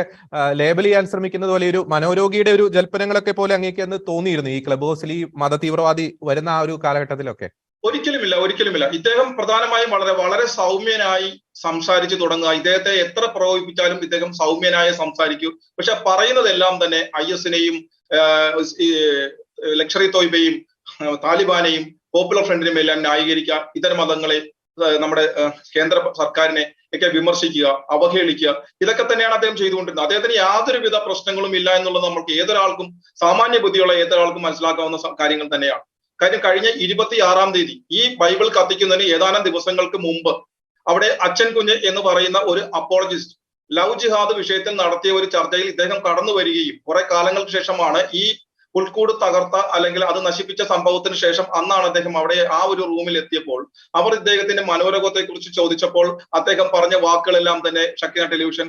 ലേബൽ ചെയ്യാൻ ശ്രമിക്കുന്നത് പോലെ ഒരു മനോരോഗിയുടെ ഒരു ജൽപ്പനങ്ങളൊക്കെ പോലെ അങ്ങേക്ക് എന്ന് തോന്നിയിരുന്നു ഈ ക്ലബ് ഹൗസിൽ ഈ മത തീവ്രവാദി വരുന്ന ആ ഒരു കാലഘട്ടത്തിലൊക്കെ? ഒരിക്കലുമില്ല. ഇദ്ദേഹം പ്രധാനമായും വളരെ സൗമ്യനായി സംസാരിച്ചു തുടങ്ങുക. ഇദ്ദേഹത്തെ എത്ര പ്രകോപിപ്പിച്ചാലും ഇദ്ദേഹം സൗമ്യനായി സംസാരിക്കൂ. പക്ഷെ പറയുന്നതെല്ലാം തന്നെ IS-നെയും ലക്ഷറി തോയ്ബയും താലിബാനെയും പോപ്പുലർ ഫ്രണ്ടിനും എല്ലാം ന്യായീകരിക്കുക, ഇതര മതങ്ങളെ, നമ്മുടെ കേന്ദ്ര സർക്കാരിനെ ഒക്കെ വിമർശിക്കുക, അവഹേളിക്കുക, ഇതൊക്കെ തന്നെയാണ് അദ്ദേഹം ചെയ്തുകൊണ്ടിരുന്നത്. അദ്ദേഹത്തിന് യാതൊരുവിധ പ്രശ്നങ്ങളും ഇല്ല എന്നുള്ളത് നമുക്ക് ഏതൊരാൾക്കും, സാമാന്യ ബുദ്ധിയുള്ള ഏതൊരാൾക്കും മനസ്സിലാക്കാവുന്ന കാര്യങ്ങൾ തന്നെയാണ്. കാര്യം കഴിഞ്ഞ 26-ാം തീയതി ഈ ബൈബിൾ കത്തിക്കുന്നതിന് ഏതാനും ദിവസങ്ങൾക്ക് മുമ്പ് അവിടെ അച്ഛൻ കുഞ്ഞ് എന്ന് പറയുന്ന ഒരു അപ്പോളജിസ്റ്റ് ലവ് ജിഹാദ് വിഷയത്തിൽ നടത്തിയ ഒരു ചർച്ചയിൽ ഇദ്ദേഹം കടന്നു വരികയും കുറെ കാലങ്ങൾക്ക് ശേഷമാണ് ഈ പുൽക്കൂട് തകർത്ത അല്ലെങ്കിൽ അത് നശിപ്പിച്ച സംഭവത്തിന് ശേഷം അന്നാണ് അദ്ദേഹം അവിടെ ആ ഒരു റൂമിൽ എത്തിയപ്പോൾ അവർ ഇദ്ദേഹത്തിന്റെ മനോരോഗത്തെ കുറിച്ച് ചോദിച്ചപ്പോൾ അദ്ദേഹം പറഞ്ഞ വാക്കുകളെല്ലാം തന്നെ ഷക്കീന ടെലിവിഷൻ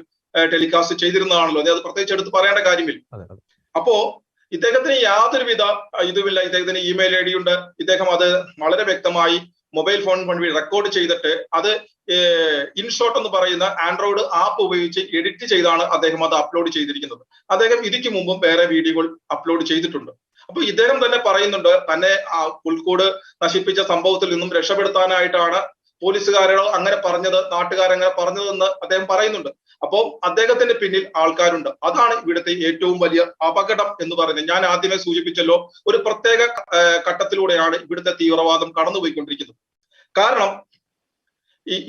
ടെലികാസ്റ്റ് ചെയ്തിരുന്നതാണല്ലോ. അത് പ്രത്യേകിച്ച് എടുത്ത് പറയേണ്ട കാര്യമില്ല. അപ്പോ ഇദ്ദേഹത്തിന് യാതൊരുവിധ ഇതുമില്ല. ഇദ്ദേഹത്തിന് ഇമെയിൽ ഐ ഡി ഉണ്ട്. ഇദ്ദേഹം അത് വളരെ വ്യക്തമായി മൊബൈൽ ഫോൺ വഴി റെക്കോർഡ് ചെയ്തിട്ട് അത് ഇൻഷോട്ട് എന്ന് പറയുന്ന ആൻഡ്രോയിഡ് ആപ്പ് ഉപയോഗിച്ച് എഡിറ്റ് ചെയ്താണ് അദ്ദേഹം അത് അപ്ലോഡ് ചെയ്തിരിക്കുന്നത്. അദ്ദേഹം ഇതിക്ക് മുമ്പും വേറെ വീഡിയോകൾ അപ്ലോഡ് ചെയ്തിട്ടുണ്ട്. അപ്പൊ ഇദ്ദേഹം തന്നെ പറയുന്നുണ്ട് തന്നെ ആ പുൽക്കൂട് നശിപ്പിച്ച സംഭവത്തിൽ നിന്നും രക്ഷപ്പെടുത്താനായിട്ടാണ് പോലീസുകാരോ അങ്ങനെ പറഞ്ഞത്, നാട്ടുകാരങ്ങനെ പറഞ്ഞതെന്ന് അദ്ദേഹം പറയുന്നുണ്ട്. അപ്പോൾ അദ്ദേഹത്തിന്റെ പിന്നിൽ ആൾക്കാരുണ്ട്. അതാണ് ഇവിടുത്തെ ഏറ്റവും വലിയ അപകടം എന്ന് പറയുന്നത്. ഞാൻ ആദ്യമേ സൂചിപ്പിച്ചല്ലോ, ഒരു പ്രത്യേക ഘട്ടത്തിലൂടെയാണ് ഇവിടുത്തെ തീവ്രവാദം കടന്നുപോയിക്കൊണ്ടിരിക്കുന്നത്. കാരണം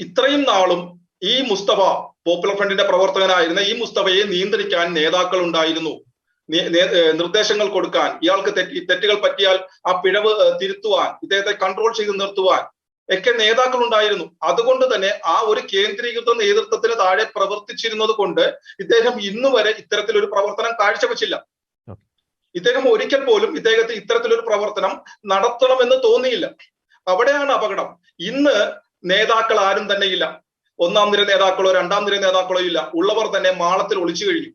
ഇത്രയും നാളും ഈ മുസ്തഫ, പോപ്പുലർ ഫ്രണ്ടിന്റെ പ്രവർത്തകനായിരുന്ന ഈ മുസ്തഫയെ നിയന്ത്രിക്കാൻ നേതാക്കൾ ഉണ്ടായിരുന്നു, നിർദ്ദേശങ്ങൾ കൊടുക്കാൻ, ഇയാൾക്ക് തെറ്റുകൾ പറ്റിയാൽ ആ പിഴവ് തിരുത്തുവാൻ, ഇദ്ദേഹത്തെ കൺട്രോൾ ചെയ്ത് നിർത്തുവാൻ ഒക്കെ നേതാക്കൾ ഉണ്ടായിരുന്നു. അതുകൊണ്ട് തന്നെ ആ ഒരു കേന്ദ്രീകൃത നേതൃത്വത്തിന് താഴെ പ്രവർത്തിച്ചിരുന്നത് കൊണ്ട് ഇദ്ദേഹം ഇന്നു വരെ ഇത്തരത്തിലൊരു പ്രവർത്തനം കാഴ്ചവെച്ചില്ല. ഇദ്ദേഹം ഒരിക്കൽ പോലും ഇദ്ദേഹത്തെ ഇത്തരത്തിലൊരു പ്രവർത്തനം നടത്തണമെന്ന് തോന്നിയില്ല. അവിടെയാണ് അപകടം. ഇന്ന് നേതാക്കൾ ആരും തന്നെ ഇല്ല. ഒന്നാം നിര നേതാക്കളോ രണ്ടാം നിര നേതാക്കളോ ഇല്ല. ഉള്ളവർ തന്നെ മാളത്തിൽ ഒളിച്ചു കഴിഞ്ഞു.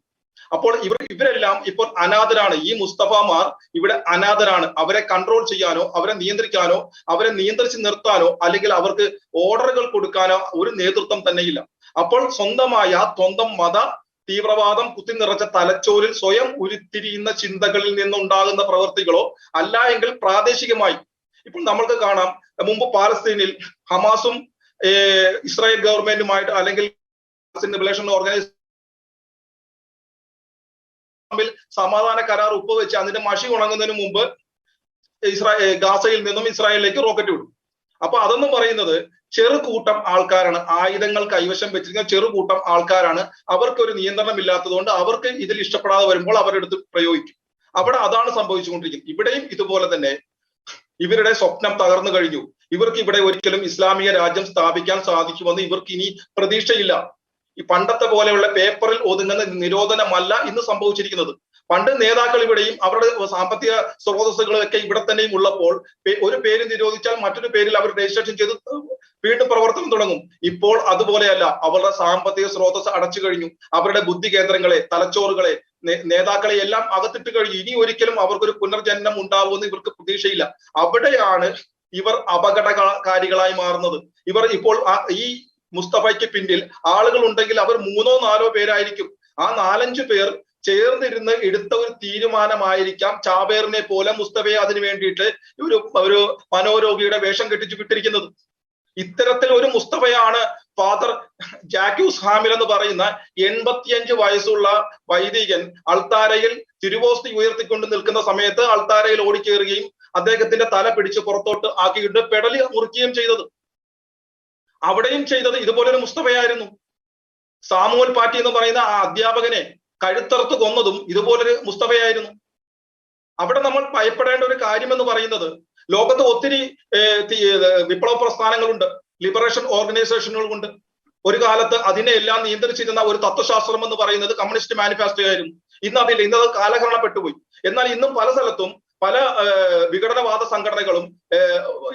അപ്പോൾ ഇവരെല്ലാം ഇപ്പോൾ അനാഥരാണ്. ഈ മുസ്തഫമാർ ഇവിടെ അനാഥരാണ്. അവരെ കൺട്രോൾ ചെയ്യാനോ അവരെ നിയന്ത്രിക്കാനോ അവരെ നിയന്ത്രിച്ച് നിർത്താനോ അല്ലെങ്കിൽ അവർക്ക് ഓർഡറുകൾ കൊടുക്കാനോ ഒരു നേതൃത്വം തന്നെയില്ല. അപ്പോൾ സ്വന്തം മത തീവ്രവാദം കുത്തി നിറച്ച തലച്ചോറിൽ സ്വയം ഉരുത്തിരിയുന്ന ചിന്തകളിൽ നിന്നുണ്ടാകുന്ന പ്രവൃത്തികളോ അല്ല എങ്കിൽ പ്രാദേശികമായി ഇപ്പോൾ നമ്മൾക്ക് കാണാം, മുമ്പ് പാലസ്തീനിൽ ഹമാസും ഇസ്രായേൽ ഗവൺമെന്റുമായിട്ട് അല്ലെങ്കിൽ ഓർഗനൈസേഷൻ സമാധാന കരാർ ഒപ്പുവെച്ച് അതിന്റെ മഷി ഉണങ്ങുന്നതിന് മുമ്പ് ഗാസയിൽ നിന്നും ഇസ്രായേലിലേക്ക് റോക്കറ്റ് വിടും. അപ്പൊ അതെന്ന് പറയുന്നത് ചെറുകൂട്ടം ആൾക്കാരാണ്, ആയുധങ്ങൾ കൈവശം വെച്ചിരിക്കുന്ന ചെറുകൂട്ടം ആൾക്കാരാണ്. അവർക്ക് ഒരു നിയന്ത്രണം ഇല്ലാത്തതുകൊണ്ട് അവർക്ക് ഇതിൽ ഇഷ്ടപ്പെടാതെ വരുമ്പോൾ അവരെടുത്ത് പ്രയോഗിക്കും. അവിടെ അതാണ് സംഭവിച്ചുകൊണ്ടിരിക്കുന്നത്. ഇവിടെയും ഇതുപോലെ തന്നെ ഇവരുടെ സ്വപ്നം തകർന്നു കഴിഞ്ഞു. ഇവർക്ക് ഇവിടെ ഒരിക്കലും ഇസ്ലാമിക രാജ്യം സ്ഥാപിക്കാൻ സാധിക്കുമെന്ന് ഇവർക്ക് ഇനി പ്രതീക്ഷയില്ല. ഈ പണ്ടത്തെ പോലെയുള്ള പേപ്പറിൽ ഒതുങ്ങുന്ന നിരോധനമല്ല ഇന്ന് സംഭവിച്ചിരിക്കുന്നത്. പണ്ട് നേതാക്കൾ ഇവിടെയും അവരുടെ സാമ്പത്തിക സ്രോതസ്സുകളൊക്കെ ഇവിടെ തന്നെയും ഉള്ളപ്പോൾ ഒരു പേര് നിരോധിച്ചാൽ മറ്റൊരു പേരിൽ അവർ രജിസ്ട്രേഷൻ ചെയ്ത് വീണ്ടും പ്രവർത്തനം തുടങ്ങും. ഇപ്പോൾ അതുപോലെയല്ല. അവരുടെ സാമ്പത്തിക സ്രോതസ് അടച്ചു കഴിഞ്ഞു. അവരുടെ ബുദ്ധി കേന്ദ്രങ്ങളെ, തലച്ചോറുകളെ, നേതാക്കളെ എല്ലാം അകത്തിട്ട് കഴിഞ്ഞു. ഇനി ഒരിക്കലും അവർക്കൊരു പുനർജന്മം ഉണ്ടാവുമെന്ന് ഇവർക്ക് പ്രതീക്ഷയില്ല. അവിടെയാണ് ഇവർ അപകടകാരികളായി മാറുന്നത്. ഇവർ ഇപ്പോൾ ഈ മുസ്തഫയ്ക്ക് പിന്നിൽ ആളുകൾ ഉണ്ടെങ്കിൽ അവർ 3-4 പേരായിരിക്കും. ആ 4-5 പേർ ചേർന്നിരുന്ന് എടുത്ത ഒരു തീരുമാനമായിരിക്കാം ചാവേറിനെ പോലെ മുസ്തഫയെ അതിനു വേണ്ടിയിട്ട് ഒരു മനോരോഗിയുടെ വേഷം കെട്ടിച്ചു വിട്ടിരിക്കുന്നത്. ഇത്തരത്തിൽ ഒരു മുസ്തഫയാണ് ഫാദർ ജാക്യൂസ് ഹാമിൽ എന്ന് പറയുന്ന 85 വയസ്സുള്ള വൈദികൻ അൾത്താരയിൽ തിരുവോസ്തി ഉയർത്തിക്കൊണ്ട് നിൽക്കുന്ന സമയത്ത് അൾത്താരയിൽ ഓടിക്കേറുകയും അദ്ദേഹത്തിന്റെ തല പിടിച്ച് പുറത്തോട്ട് ആക്കിയിട്ട് പെടലി മുറിക്കുകയും ചെയ്തത്. അവിടെയും ചെയ്തത് ഇതുപോലൊരു മുസ്തഫയായിരുന്നു. സാമുവൽ പാറ്റി എന്ന് പറയുന്ന ആ അധ്യാപകനെ കഴുത്തറുത്ത് കൊന്നതും ഇതുപോലൊരു മുസ്തഫയായിരുന്നു. അവിടെ നമ്മൾ ഭയപ്പെടേണ്ട ഒരു കാര്യം എന്ന് പറയുന്നത്, ലോകത്ത് ഒത്തിരി വിപ്ലവ പ്രസ്ഥാനങ്ങളുണ്ട്, ലിബറേഷൻ ഓർഗനൈസേഷനുകളുണ്ട്. ഒരു കാലത്ത് അതിനെ എല്ലാം നിയന്ത്രിച്ചിരുന്ന ഒരു തത്വശാസ്ത്രം എന്ന് പറയുന്നത് കമ്മ്യൂണിസ്റ്റ് മാനിഫെസ്റ്റോ ആയിരുന്നു. ഇന്ന് അതില്ല. ഇന്നത് കാലഹരണപ്പെട്ടുപോയി. എന്നാൽ ഇന്നും പല സ്ഥലത്തും പല വിഘടനവാദ സംഘടനകളും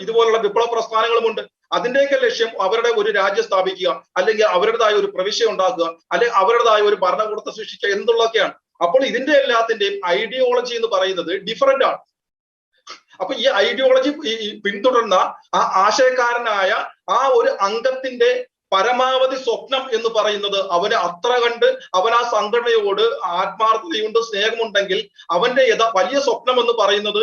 ഇതുപോലുള്ള വിപ്ലവ പ്രസ്ഥാനങ്ങളും ഉണ്ട്. അതിന്റെയൊക്കെ ലക്ഷ്യം അവരുടെ ഒരു രാജ്യം സ്ഥാപിക്കുക, അല്ലെങ്കിൽ അവരുടേതായ ഒരു പ്രവിശ്യ ഉണ്ടാക്കുക, അല്ലെങ്കിൽ അവരുടേതായ ഒരു ഭരണകൂടത്തെ സൃഷ്ടിക്കുക എന്നുള്ളതൊക്കെയാണ്. അപ്പോൾ ഇതിന്റെ എല്ലാത്തിന്റെയും ഐഡിയോളജി എന്ന് പറയുന്നത് ഡിഫറന്റ് ആണ്. അപ്പൊ ഈ ഐഡിയോളജി പിന്തുടർന്ന ആ ആശയക്കാരനായ ആ ഒരു അംഗത്തിന്റെ പരമാവധി സ്വപ്നം എന്ന് പറയുന്നത് അവന് അത്ര കണ്ട് അവൻ ആ സംഘടനയോട് ആത്മാർത്ഥതയുണ്ട്, സ്നേഹമുണ്ടെങ്കിൽ അവന്റെ വലിയ സ്വപ്നം എന്ന് പറയുന്നത്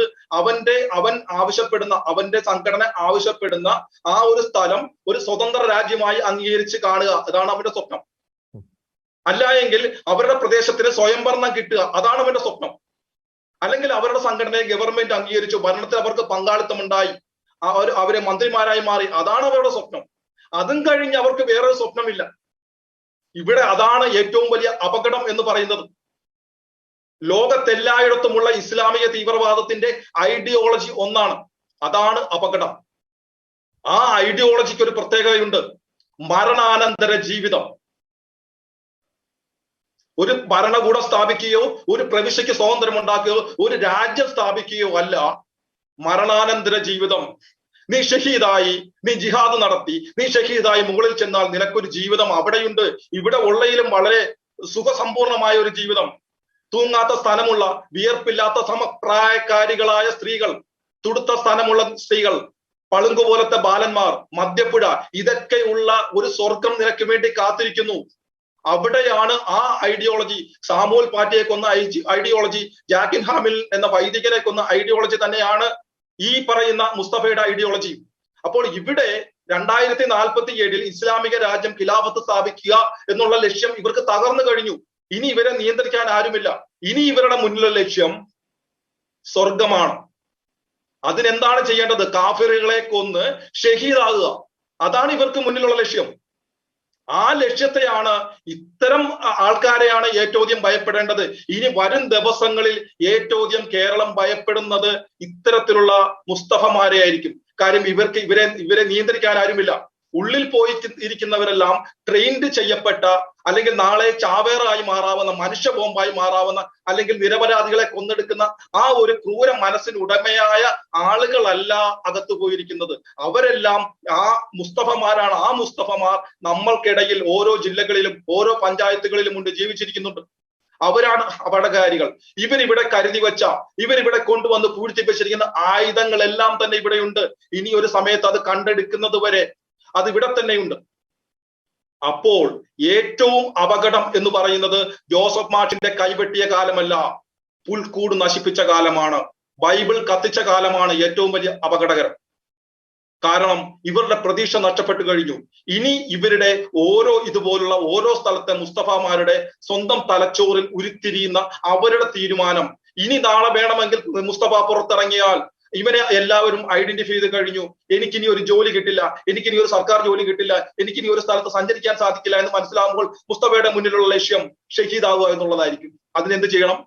അവൻ ആവശ്യപ്പെടുന്ന, അവന്റെ സംഘടന ആവശ്യപ്പെടുന്ന ആ ഒരു സ്ഥലം ഒരു സ്വതന്ത്ര രാജ്യമായി അംഗീകരിച്ച് കാണുക. അതാണ് അവന്റെ സ്വപ്നം. അല്ല എങ്കിൽ അവരുടെ പ്രദേശത്തിന് സ്വയംഭരണം കിട്ടുക, അതാണ് അവന്റെ സ്വപ്നം. അല്ലെങ്കിൽ അവരുടെ സംഘടനയെ ഗവൺമെന്റ് അംഗീകരിച്ചു, ഭരണത്തിൽ അവർക്ക് പങ്കാളിത്തം ഉണ്ടായി, അവരെ മന്ത്രിമാരായി മാറി, അതാണ് അവരുടെ സ്വപ്നം. അതും കഴിഞ്ഞ് അവർക്ക് വേറൊരു സ്വപ്നമില്ല. ഇവിടെ അതാണ് ഏറ്റവും വലിയ അപകടം എന്ന് പറയുന്നത്. ലോകത്തെല്ലായിടത്തുമുള്ള ഇസ്ലാമിക തീവ്രവാദത്തിന്റെ ഐഡിയോളജി ഒന്നാണ്. അതാണ് അപകടം. ആ ഐഡിയോളജിക്ക് ഒരു പ്രത്യേകതയുണ്ട്, മരണാനന്തര ജീവിതം. ഒരു ഭരണകൂടം സ്ഥാപിക്കുകയോ ഒരു പ്രവിശ്യക്ക് സ്വാതന്ത്ര്യം ഉണ്ടാക്കുകയോ ഒരു രാജ്യം സ്ഥാപിക്കുകയോ അല്ല. മരണാനന്തര ജീവിതം. നീ ഷഹീദായി, നീ ജിഹാദ് നടത്തി, നീ ഷഹീദായി മുകളിൽ ചെന്നാൽ നിനക്കൊരു ജീവിതം അവിടെയുണ്ട്. ഇവിടെ ഉള്ളതിലും വളരെ സുഖസമ്പൂർണമായ ഒരു ജീവിതം, തൂങ്ങാത്ത സ്ഥാനമുള്ള, വിയർപ്പില്ലാത്ത സമപ്രായക്കാരികളായ സ്ത്രീകൾ, തുടുത്ത സ്ഥാനമുള്ള സ്ത്രീകൾ, പളുങ്കുപോലത്തെ ബാലന്മാർ, മദ്യപ്പുഴ, ഇതൊക്കെയുള്ള ഒരു സ്വർഗം നിനക്ക് വേണ്ടി കാത്തിരിക്കുന്നു. അവിടെയാണ് ആ ഐഡിയോളജി, സാമുവൽ പാറ്റിയെ കൊന്ന ഐഡിയോളജി, ജാക്കിൻ ഹാമിൽ എന്ന വൈദികരെ കൊന്ന ഐഡിയോളജി തന്നെയാണ് ഈ പറയുന്ന മുസ്തഫയുടെ ഐഡിയോളജി. അപ്പോൾ ഇവിടെ 2047 ഇസ്ലാമിക രാജ്യം ഖിലാഫത്ത് സ്ഥാപിക്കുക എന്നുള്ള ലക്ഷ്യം ഇവർക്ക് തകർന്നു കഴിഞ്ഞു. ഇനി ഇവരെ നിയന്ത്രിക്കാൻ ആരുമില്ല. ഇനി ഇവരുടെ മുന്നിലുള്ള ലക്ഷ്യം സ്വർഗമാണ്. അതിനെന്താണ് ചെയ്യേണ്ടത്? കാഫിറുകളെ കൊന്ന് ഷഹീദാകുക. അതാണ് ഇവർക്ക് മുന്നിലുള്ള ലക്ഷ്യം. ആ ലക്ഷ്യത്തെയാണ്, ഇത്തരം ആൾക്കാരെയാണ് ഏറ്റവും ഭയപ്പെടേണ്ടത്. ഇനി വരും ദിവസങ്ങളിൽ ഏറ്റവും കേരളം ഭയപ്പെടുന്നത് ഇത്തരത്തിലുള്ള മുസ്തഫമാരെ ആയിരിക്കും. കാര്യം ഇവരെ നിയന്ത്രിക്കാൻ ആരുമില്ല. ഉള്ളിൽ പോയി ഇരിക്കുന്നവരെല്ലാം ട്രെയിൻഡ് ചെയ്യപ്പെട്ട, അല്ലെങ്കിൽ നാളെ ചാവേറായി മാറാവുന്ന, മനുഷ്യ ബോംബായി മാറാവുന്ന, അല്ലെങ്കിൽ നിരപരാധികളെ കൊന്നെടുക്കുന്ന ആ ഒരു ക്രൂര മനസ്സിന് ഉടമയായ ആളുകളല്ല അകത്ത് പോയിരിക്കുന്നത്. അവരെല്ലാം ആ മുസ്തഫമാരാണ്. ആ മുസ്തഫമാർ നമ്മൾക്കിടയിൽ ഓരോ ജില്ലകളിലും ഓരോ പഞ്ചായത്തുകളിലും ഉണ്ട്, ജീവിച്ചിരിക്കുന്നുണ്ട്. അവരാണ് അപകടകാരികൾ. ഇവരിവിടെ കരുതി വെച്ച, ഇവരിവിടെ കൊണ്ടുവന്ന് പൂഴ്ത്തിപ്പിച്ചിരിക്കുന്ന ആയുധങ്ങളെല്ലാം തന്നെ ഇവിടെയുണ്ട്. ഇനി ഒരു സമയത്ത് അത് കണ്ടെടുക്കുന്നത് വരെ അത് ഇവിടെ തന്നെയുണ്ട്. അപ്പോൾ ഏറ്റവും അപകടം എന്ന് പറയുന്നത് ജോസഫ് മാഷിന്റെ കൈവെട്ടിയ കാലമല്ല, പുൽക്കൂട് നശിപ്പിച്ച കാലമാണ്, ബൈബിൾ കത്തിച്ച കാലമാണ് ഏറ്റവും വലിയ അപകടകരം. കാരണം ഇവരുടെ പ്രതീക്ഷ നഷ്ടപ്പെട്ടു കഴിഞ്ഞു. ഇനി ഇവരുടെ ഇതുപോലുള്ള ഓരോ സ്ഥലത്തെ മുസ്തഫമാരുടെ സ്വന്തം തലച്ചോറിൽ ഉരുത്തിരിയുന്ന അവരുടെ തീരുമാനം, ഇനി നാളെ വേണമെങ്കിൽ മുസ്തഫ പുറത്തിറങ്ങിയാൽ ഇവരെ എല്ലാവരും ഐഡന്റിഫൈ ചെയ്ത് കഴിഞ്ഞു, എനിക്കിനി ഒരു ജോലി കിട്ടില്ല, എനിക്കിനി ഒരു സർക്കാർ ജോലി കിട്ടില്ല, എനിക്കിനി ഒരു സ്ഥലത്ത് സഞ്ചരിക്കാൻ സാധിക്കില്ല എന്ന് മനസ്സിലാകുമ്പോൾ മുസ്തഫയുടെ മുന്നിലുള്ള ലക്ഷ്യം ഷഹീദാവുക എന്നുള്ളതായിരിക്കും. അതിനെന്ത് ചെയ്യണം?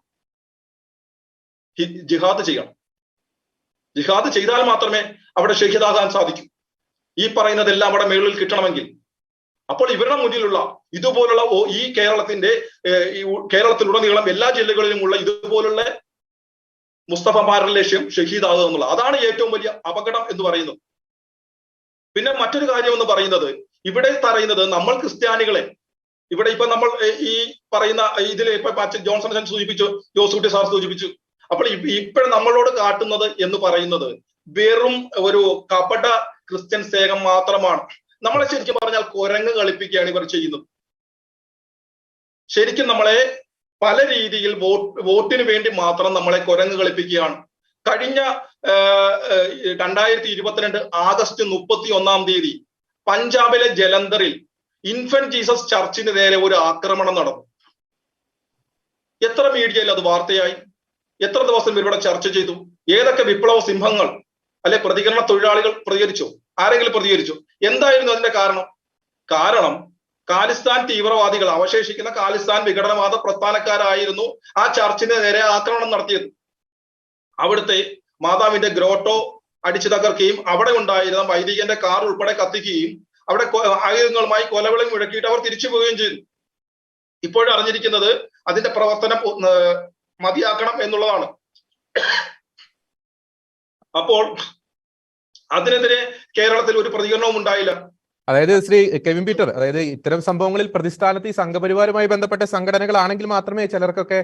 ജിഹാദ് ചെയ്യണം. ജിഹാദ് ചെയ്താൽ മാത്രമേ അവിടെ ഷഹീദാകാൻ സാധിക്കൂ. ഈ പറയുന്നതെല്ലാം അവിടെ മേളിൽ കിട്ടണമെങ്കിൽ. അപ്പോൾ ഇവരുടെ മുന്നിലുള്ള ഇതുപോലുള്ള ഈ കേരളത്തിലുടനീളം എല്ലാ ജില്ലകളിലുമുള്ള ഇതുപോലുള്ള മുസ്തഫമാരുടെ ലക്ഷ്യം ഷഹീദാകുക എന്നുള്ളത്. അതാണ് ഏറ്റവും വലിയ അപകടം എന്ന് പറയുന്നത്. പിന്നെ മറ്റൊരു കാര്യം എന്ന് പറയുന്നത്, ഇവിടെ പറയുന്നത് നമ്മൾ ക്രിസ്ത്യാനികളെ, ഇവിടെ ഇപ്പൊ നമ്മൾ ഈ പറയുന്ന ഇതിൽ ഇപ്പൊ ജോൺസൺ സൂചിപ്പിച്ചു, ജോസൂട്ടി സാർ സൂചിപ്പിച്ചു. അപ്പോൾ ഇപ്പോഴും നമ്മളോട് കാട്ടുന്നത് എന്ന് പറയുന്നത് വെറും ഒരു കപട ക്രിസ്ത്യൻ സ്നേഹം മാത്രമാണ്. നമ്മളെ ശരിക്കും പറഞ്ഞാൽ കുരങ്ങ് കളിപ്പിക്കുകയാണ് ഇവർ ചെയ്യുന്നത്. ശരിക്കും നമ്മളെ പല രീതിയിൽ വോട്ടിന് വേണ്ടി മാത്രം നമ്മളെ കുരങ്ങ് കളിപ്പിക്കുകയാണ്. കഴിഞ്ഞ 2022 ആഗസ്റ്റ് 31 പഞ്ചാബിലെ ജലന്ധറിൽ ഇൻഫന്റ് ജീസസ് ചർച്ചിന് നേരെ ഒരു ആക്രമണം നടന്നു. എത്ര മീഡിയയിൽ അത് വാർത്തയായി, എത്ര ദിവസം ഇവിടെ ചർച്ച ചെയ്തു, ഏതൊക്കെ വിപ്ലവ സിംഹങ്ങൾ അല്ലെ പ്രതികരണ തൊഴിലാളികൾ പ്രതികരിച്ചു, ആരെങ്കിലും പ്രതികരിച്ചു? എന്തായിരുന്നു അതിന്റെ കാരണം ഖാലിസ്ഥാൻ തീവ്രവാദികൾ, അവശേഷിക്കുന്ന ഖാലിസ്ഥാൻ വിഘടനവാദ പ്രസ്ഥാനക്കാരായിരുന്നു ആ ചർച്ചിന് നേരെ ആക്രമണം നടത്തിയത്. അവിടുത്തെ മാതാവിന്റെ ഗ്രോട്ടോ അടിച്ചു തകർക്കുകയും അവിടെ ഉണ്ടായിരുന്ന വൈദികന്റെ കാർ ഉൾപ്പെടെ കത്തിക്കുകയും അവിടെ ആയുധങ്ങളുമായി കൊലവിളി മുഴക്കിയിട്ട് അവർ തിരിച്ചു പോവുകയും ചെയ്തു. ഇപ്പോഴറിഞ്ഞിരിക്കുന്നത് അതിന്റെ പ്രവർത്തനം മതിയാക്കണം എന്നുള്ളതാണ്. അപ്പോൾ അതിനെതിരെ കേരളത്തിൽ ഒരു പ്രതികരണവും ഉണ്ടായില്ല. അതായത് ശ്രീ കെവിൻ പീറ്റർ, അതായത് ഇത്തരം സംഭവങ്ങളിൽ പ്രതിസ്ഥാനത്ത് ഈ സംഘപരിവാരവുമായി ബന്ധപ്പെട്ട സംഘടനകളാണെങ്കിൽ മാത്രമേ ചിലർക്കൊക്കെ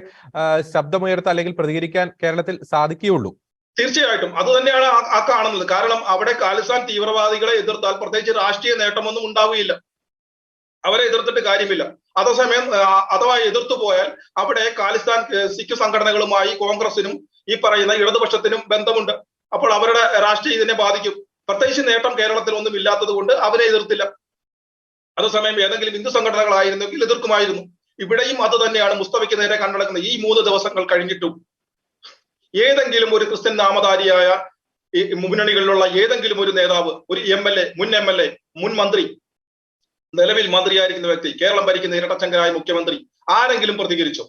ശബ്ദമുയർത്താൻ അല്ലെങ്കിൽ പ്രതികരിക്കാൻ കേരളത്തിൽ സാധിക്കുകയുള്ളൂ. തീർച്ചയായിട്ടും അത് തന്നെയാണ് ആ കാണുന്നത്. കാരണം അവിടെ ഖാലിസ്ഥാൻ തീവ്രവാദികളെ എതിർത്താൽ പ്രത്യേകിച്ച് രാഷ്ട്രീയ നേട്ടമൊന്നും ഉണ്ടാവുകയില്ല. അവരെ എതിർത്തിട്ട് കാര്യമില്ല. അതേസമയം അഥവാ എതിർത്തു പോയാൽ അവിടെ ഖാലിസ്ഥാൻ സിഖ് സംഘടനകളുമായി കോൺഗ്രസിനും ഈ പറയുന്ന ഇടതുപക്ഷത്തിനും ബന്ധമുണ്ട്. അപ്പോൾ അവരുടെ രാഷ്ട്രീയം ഇതിനെ ബാധിക്കും. പ്രത്യേകിച്ച് നേട്ടം കേരളത്തിൽ ഒന്നും ഇല്ലാത്തത് കൊണ്ട് അവരെ എതിർത്തില്ല. അതേസമയം ഏതെങ്കിലും ഹിന്ദു സംഘടനകളായിരുന്നെങ്കിൽ എതിർക്കുമായിരുന്നു. ഇവിടെയും അത് തന്നെയാണ് മുസ്തഫയ്ക്ക് നേരെ കണ്ടടക്കുന്നത്. ഈ 3 ദിവസങ്ങൾ കഴിഞ്ഞിട്ടും ഏതെങ്കിലും ഒരു ക്രിസ്ത്യൻ നാമധാരിയായ മുന്നണികളിലുള്ള ഏതെങ്കിലും ഒരു നേതാവ്, ഒരു MLA, മുൻ MLA, മുൻ മന്ത്രി, നിലവിൽ മന്ത്രിയായിരിക്കുന്ന വ്യക്തി, കേരളം ഭരിക്കുന്ന ഇരട്ടച്ചങ്കരായ മുഖ്യമന്ത്രി ആരെങ്കിലും പ്രതികരിച്ചോ?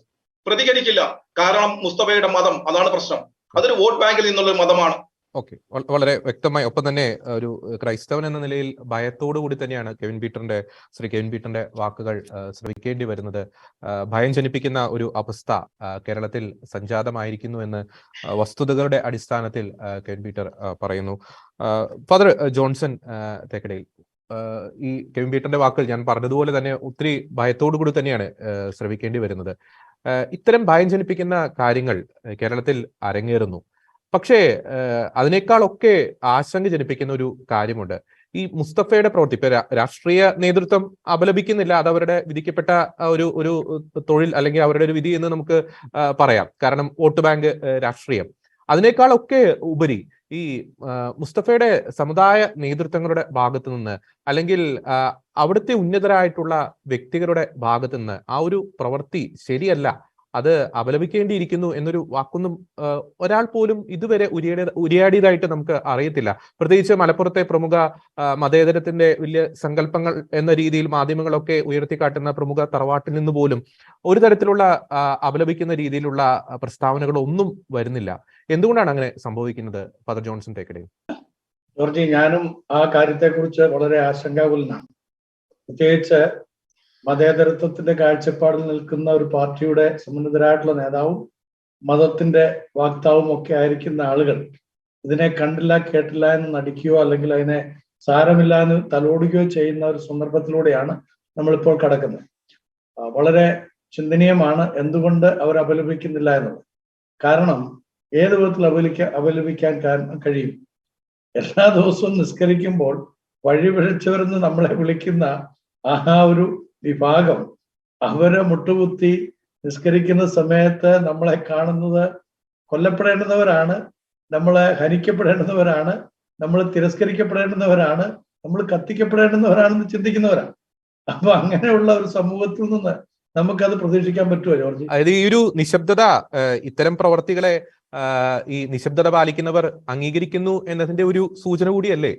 പ്രതികരിക്കില്ല. കാരണം മുസ്തഫയുടെ മതം, അതാണ് പ്രശ്നം. അതൊരു വോട്ട് ബാങ്കിൽ നിന്നുള്ള മതമാണ്. ഓക്കെ, വളരെ വ്യക്തമായി. ഒപ്പം തന്നെ ഒരു ക്രൈസ്തവൻ എന്ന നിലയിൽ ഭയത്തോടു കൂടി തന്നെയാണ് ശ്രീ കെവിൻ പീറ്ററിന്റെ വാക്കുകൾ ശ്രവിക്കേണ്ടി വരുന്നത്. ഭയം ജനിപ്പിക്കുന്ന ഒരു അവസ്ഥ കേരളത്തിൽ സംജാതമായിരിക്കുന്നു എന്ന് വസ്തുതകളുടെ അടിസ്ഥാനത്തിൽ കെവിൻ പീറ്റർ പറയുന്നു. ഫാദർ ജോൺസൺ തേക്കടയിൽ, ഈ കെവിൻ പീറ്ററിന്റെ വാക്കുകൾ ഞാൻ പറഞ്ഞതുപോലെ തന്നെ ഒത്തിരി ഭയത്തോടു കൂടി തന്നെയാണ് ശ്രവിക്കേണ്ടി വരുന്നത്. ഇത്തരം ഭയം ജനിപ്പിക്കുന്ന കാര്യങ്ങൾ കേരളത്തിൽ അരങ്ങേറുന്നു. പക്ഷേ അതിനേക്കാളൊക്കെ ആശങ്ക ജനിപ്പിക്കുന്ന ഒരു കാര്യമുണ്ട്. ഈ മുസ്തഫയുടെ പ്രവൃത്തി ഇപ്പൊ രാഷ്ട്രീയ നേതൃത്വം അപലപിക്കുന്നില്ല, അത് അവരുടെ വിധിക്കപ്പെട്ട ഒരു തൊഴിൽ അല്ലെങ്കിൽ അവരുടെ ഒരു വിധി എന്ന് നമുക്ക് പറയാം. കാരണം വോട്ട് ബാങ്ക് രാഷ്ട്രീയം. അതിനേക്കാളൊക്കെ ഉപരി ഈ മുസ്തഫയുടെ സമുദായ നേതൃത്വങ്ങളുടെ ഭാഗത്തു നിന്ന് അല്ലെങ്കിൽ അവിടുത്തെ ഉന്നതരായിട്ടുള്ള വ്യക്തികളുടെ ഭാഗത്തു നിന്ന് ആ ഒരു പ്രവൃത്തി ശരിയല്ല, അത് അപലപിക്കേണ്ടിയിരിക്കുന്നു എന്നൊരു വാക്കൊന്നും ഒരാൾ പോലും ഇതുവരെ ഉരിയാടിയതായിട്ട് നമുക്ക് അറിയത്തില്ല. പ്രത്യേകിച്ച് മലപ്പുറത്തെ പ്രമുഖ മതേതരത്തിന്റെ വലിയ സങ്കല്പങ്ങൾ എന്ന രീതിയിൽ മാധ്യമങ്ങളൊക്കെ ഉയർത്തിക്കാട്ടുന്ന പ്രമുഖ തറവാട്ടിൽ നിന്ന് പോലും ഒരു തരത്തിലുള്ള അപലപിക്കുന്ന രീതിയിലുള്ള പ്രസ്താവനകളൊന്നും വരുന്നില്ല. എന്തുകൊണ്ടാണ് അങ്ങനെ സംഭവിക്കുന്നത് ഫാദർ ജോൺസൺ തേക്കടി? ജോർജി, ഞാനും ആ കാര്യത്തെക്കുറിച്ച് വളരെ ആശങ്കാകുലനാണ്. പ്രത്യേകിച്ച് മതേതരത്വത്തിന്റെ കാഴ്ചപ്പാടിൽ നിൽക്കുന്ന ഒരു പാർട്ടിയുടെ സമുന്നതരായിട്ടുള്ള നേതാവും മതത്തിന്റെ വാക്താവും ഒക്കെ ആയിരിക്കുന്ന ആളുകൾ ഇതിനെ കണ്ടില്ല കേട്ടില്ല എന്ന് നടിക്കുകയോ അല്ലെങ്കിൽ അതിനെ സാരമില്ല എന്ന് തലോടുകയോ ചെയ്യുന്ന ഒരു സന്ദർഭത്തിലൂടെയാണ് നമ്മളിപ്പോൾ കടക്കുന്നത്. വളരെ ചിന്തനീയമാണ് എന്തുകൊണ്ട് അവർ അപലപിക്കുന്നില്ല എന്നുള്ളത്. കാരണം ഏത് വിധത്തിൽ അപലപിക്കാൻ കഴിയും? എല്ലാ ദിവസവും നിസ്കരിക്കുമ്പോൾ വഴിപിഴച്ചവരെന്ന് നമ്മളെ വിളിക്കുന്ന ആ ഒരു വിഭാഗം അവരെ മുട്ടുകുത്തി നിസ്കരിക്കുന്ന സമയത്ത് നമ്മളെ കാണുന്നത് കൊല്ലപ്പെടേണ്ടുന്നവരാണ്, നമ്മളെ ഹനിക്കപ്പെടേണ്ടുന്നവരാണ്, നമ്മൾ തിരസ്കരിക്കപ്പെടേണ്ടുന്നവരാണ്, നമ്മൾ കത്തിക്കപ്പെടേണ്ടുന്നവരാണെന്ന് ചിന്തിക്കുന്നവരാണ്. അപ്പൊ അങ്ങനെയുള്ള ഒരു സമൂഹത്തിൽ നിന്ന് നമുക്കത് പ്രതീക്ഷിക്കാൻ പറ്റുമോ ജോർജ്? അതായത് ഈ ഒരു നിശബ്ദത, ഇത്തരം പ്രവർത്തികളെ ഈ നിശബ്ദത പാലിക്കുന്നവർ അംഗീകരിക്കുന്നു എന്നതിന്റെ ഒരു സൂചന കൂടിയല്ലേ?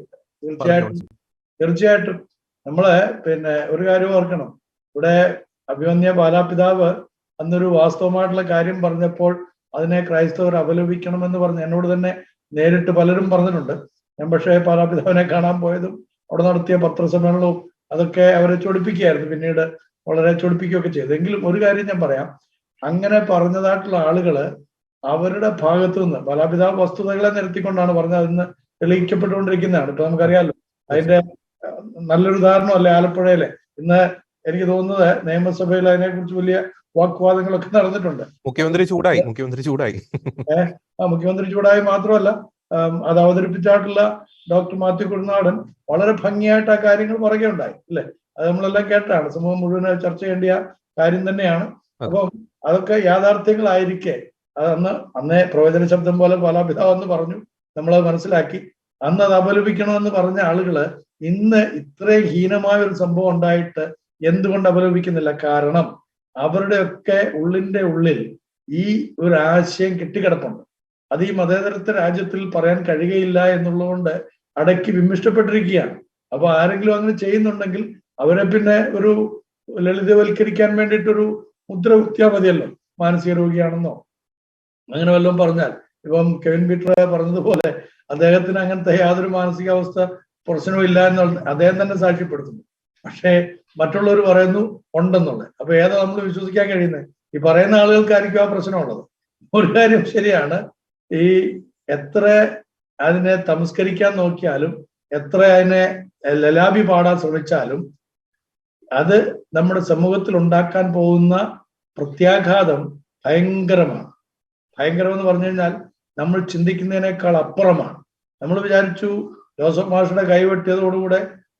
തീർച്ചയായിട്ടും. നമ്മള് ഒരു കാര്യം ഓർക്കണം. ഇവിടെ അഭിമന്യ ബാലാപിതാവ് അന്നൊരു വാസ്തവമായിട്ടുള്ള കാര്യം പറഞ്ഞപ്പോൾ അതിനെ ക്രൈസ്തവർ അപലപിക്കണമെന്ന് പറഞ്ഞ് എന്നോട് തന്നെ നേരിട്ട് പലരും പറഞ്ഞിട്ടുണ്ട്. ഞാൻ പക്ഷേ ബാലാപിതാവിനെ കാണാൻ പോയതും അവിടെ നടത്തിയ പത്രസമ്മേളനവും അതൊക്കെ അവരെ ചൊടിപ്പിക്കുകയായിരുന്നു. പിന്നീട് വളരെ ചൊടിപ്പിക്കുകയൊക്കെ ചെയ്തു. എങ്കിലും ഒരു കാര്യം ഞാൻ പറയാം, അങ്ങനെ പറഞ്ഞതായിട്ടുള്ള ആളുകള് അവരുടെ ഭാഗത്തു നിന്ന് ബാലാപിതാവ് വസ്തുതകളെ നിരത്തിക്കൊണ്ടാണ് പറഞ്ഞത്. അതിന് തെളിയിക്കപ്പെട്ടുകൊണ്ടിരിക്കുന്നതാണ്. ഇപ്പൊ നമുക്കറിയാമല്ലോ, അതിന്റെ നല്ലൊരു ഉദാഹരണമല്ലേ ആലപ്പുഴയിലെ. ഇന്ന് എനിക്ക് തോന്നുന്നത് നിയമസഭയിൽ അതിനെക്കുറിച്ച് വലിയ വാഗ്വാദങ്ങളൊക്കെ നടന്നിട്ടുണ്ട്. മുഖ്യമന്ത്രി ചൂടായി. മുഖ്യമന്ത്രി ചൂടായി മാത്രമല്ല, അത് അവതരിപ്പിച്ചായിട്ടുള്ള ഡോക്ടർ മാത്യു കുരുനാടൻ വളരെ ഭംഗിയായിട്ട് ആ കാര്യങ്ങൾ പറയുകയുണ്ടായി, അല്ലെ? അത് നമ്മളെല്ലാം കേട്ടാണ്. സമൂഹം മുഴുവൻ ചർച്ച ചെയ്യേണ്ട കാര്യം തന്നെയാണ്. അപ്പം അതൊക്കെ യാഥാർത്ഥ്യങ്ങളായിരിക്കെ അത് അന്നേ പ്രവചന ശബ്ദം പോലെ ബാലാപിതാവെന്ന് പറഞ്ഞു, നമ്മളത് മനസ്സിലാക്കി. അന്ന് അത് അപലപിക്കണമെന്ന് പറഞ്ഞ ആളുകള് ഇന്ന് ഇത്രയും ഹീനമായ ഒരു സംഭവം ഉണ്ടായിട്ട് എന്തുകൊണ്ട് അപലപിക്കുന്നില്ല? കാരണം അവരുടെയൊക്കെ ഉള്ളിന്റെ ഉള്ളിൽ ഈ ഒരു ആശയം കെട്ടിക്കിടപ്പുണ്ട്. അത് ഈ മതേതരത്വ രാജ്യത്തിൽ പറയാൻ കഴിയുകയില്ല എന്നുള്ളതുകൊണ്ട് അടക്കി വിമിഷ്ടപ്പെട്ടിരിക്കുകയാണ്. അപ്പൊ ആരെങ്കിലും അങ്ങനെ ചെയ്യുന്നുണ്ടെങ്കിൽ അവരെ പിന്നെ ഒരു ലളിതവൽക്കരിക്കാൻ വേണ്ടിയിട്ടൊരു മുദ്ര കുത്തിയാൽ മതിയല്ലോ. മാനസിക രോഗിയാണെന്നോ അങ്ങനെ വല്ലതും പറഞ്ഞാൽ. ഇപ്പം കെവിൻ പീറ്റർ പറഞ്ഞതുപോലെ അദ്ദേഹത്തിന് അങ്ങനത്തെ യാതൊരു മാനസികാവസ്ഥ പ്രശ്നവും ഇല്ല എന്നുള്ള അദ്ദേഹം തന്നെ സാക്ഷ്യപ്പെടുത്തുന്നു. പക്ഷേ മറ്റുള്ളവർ പറയുന്നു ഉണ്ടെന്നുള്ളത്. അപ്പൊ ഏതാ നമ്മൾ വിശ്വസിക്കാൻ കഴിയുന്നത്? ഈ പറയുന്ന ആളുകൾക്കായിരിക്കും ആ പ്രശ്നമുള്ളത്. ഒരു കാര്യം ശരിയാണ്, ഈ എത്ര അതിനെ തമസ്കരിക്കാൻ നോക്കിയാലും എത്ര അതിനെ ലലാപി പാടാൻ ശ്രമിച്ചാലും അത് നമ്മുടെ സമൂഹത്തിൽ ഉണ്ടാക്കാൻ പോകുന്ന പ്രത്യാഘാതം ഭയങ്കരമാണ്. ഭയങ്കരം എന്ന് പറഞ്ഞു കഴിഞ്ഞാൽ നമ്മൾ ചിന്തിക്കുന്നതിനേക്കാൾ അപ്പുറമാണ്. നമ്മൾ വിചാരിച്ചു ജോസഫ് മാഷയുടെ കൈവെട്ടിയതോടുകൂടെ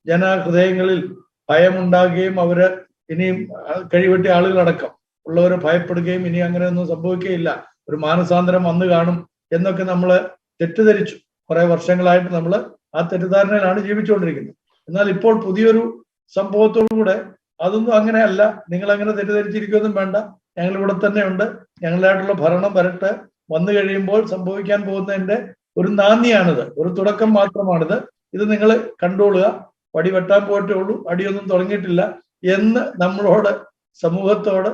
ജനഹൃദയങ്ങളിൽ ഭയമുണ്ടാകുകയും അവര് ഇനിയും കഴിവെട്ടിയ ആളുകളടക്കം ഉള്ളവരെ ഭയപ്പെടുകയും ഇനി അങ്ങനെയൊന്നും സംഭവിക്കുകയില്ല, ഒരു മാനസാന്തരം വന്നു കാണും എന്നൊക്കെ നമ്മൾ തെറ്റിദ്ധരിച്ചു. കുറെ വർഷങ്ങളായിട്ട് നമ്മൾ ആ തെറ്റിദ്ധാരണയിലാണ് ജീവിച്ചുകൊണ്ടിരിക്കുന്നത്. എന്നാൽ ഇപ്പോൾ പുതിയൊരു സംഭവത്തോടുകൂടെ അതൊന്നും അങ്ങനെയല്ല, നിങ്ങൾ അങ്ങനെ തെറ്റിദ്ധരിച്ചിരിക്കുകയൊന്നും വേണ്ട, ഞങ്ങൾ ഇവിടെ തന്നെ ഉണ്ട്, ഞങ്ങളായിട്ടുള്ള ഭരണം വരട്ടെ, വന്നു കഴിയുമ്പോൾ സംഭവിക്കാൻ പോകുന്നതിന്റെ ഒരു നാന്ദിയാണിത്, ഒരു തുടക്കം മാത്രമാണിത്, ഇത് നിങ്ങൾ കണ്ടോളുക, വടി വെട്ടാൻ പോയിട്ടേ ഉള്ളൂ, അടിയൊന്നും തുടങ്ങിയിട്ടില്ല എന്ന് നമ്മളോട്, സമൂഹത്തോട്,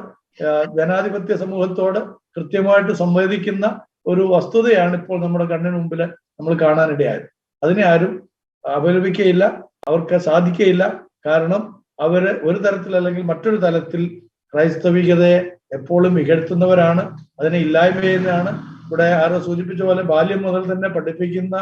ജനാധിപത്യ സമൂഹത്തോട് കൃത്യമായിട്ട് സംവദിക്കുന്ന ഒരു വസ്തുതയാണ് ഇപ്പോൾ നമ്മുടെ കണ്ണിന് മുമ്പിൽ നമ്മൾ കാണാനിടയായത്. അതിനെ ആരും അപലപിക്കുകയില്ല, അവർക്ക് സാധിക്കുകയില്ല. കാരണം അവര് ഒരു തരത്തിൽ അല്ലെങ്കിൽ മറ്റൊരു തലത്തിൽ ക്രൈസ്തവികതയെ എപ്പോഴും ഇകഴ്ത്തുന്നവരാണ്, അതിനെ ഇല്ലായ്മ ചെയ്യുന്നതാണ്. ഇവിടെ ആരോ സൂചിപ്പിച്ച പോലെ ബാല്യം മുതൽ തന്നെ പഠിപ്പിക്കുന്ന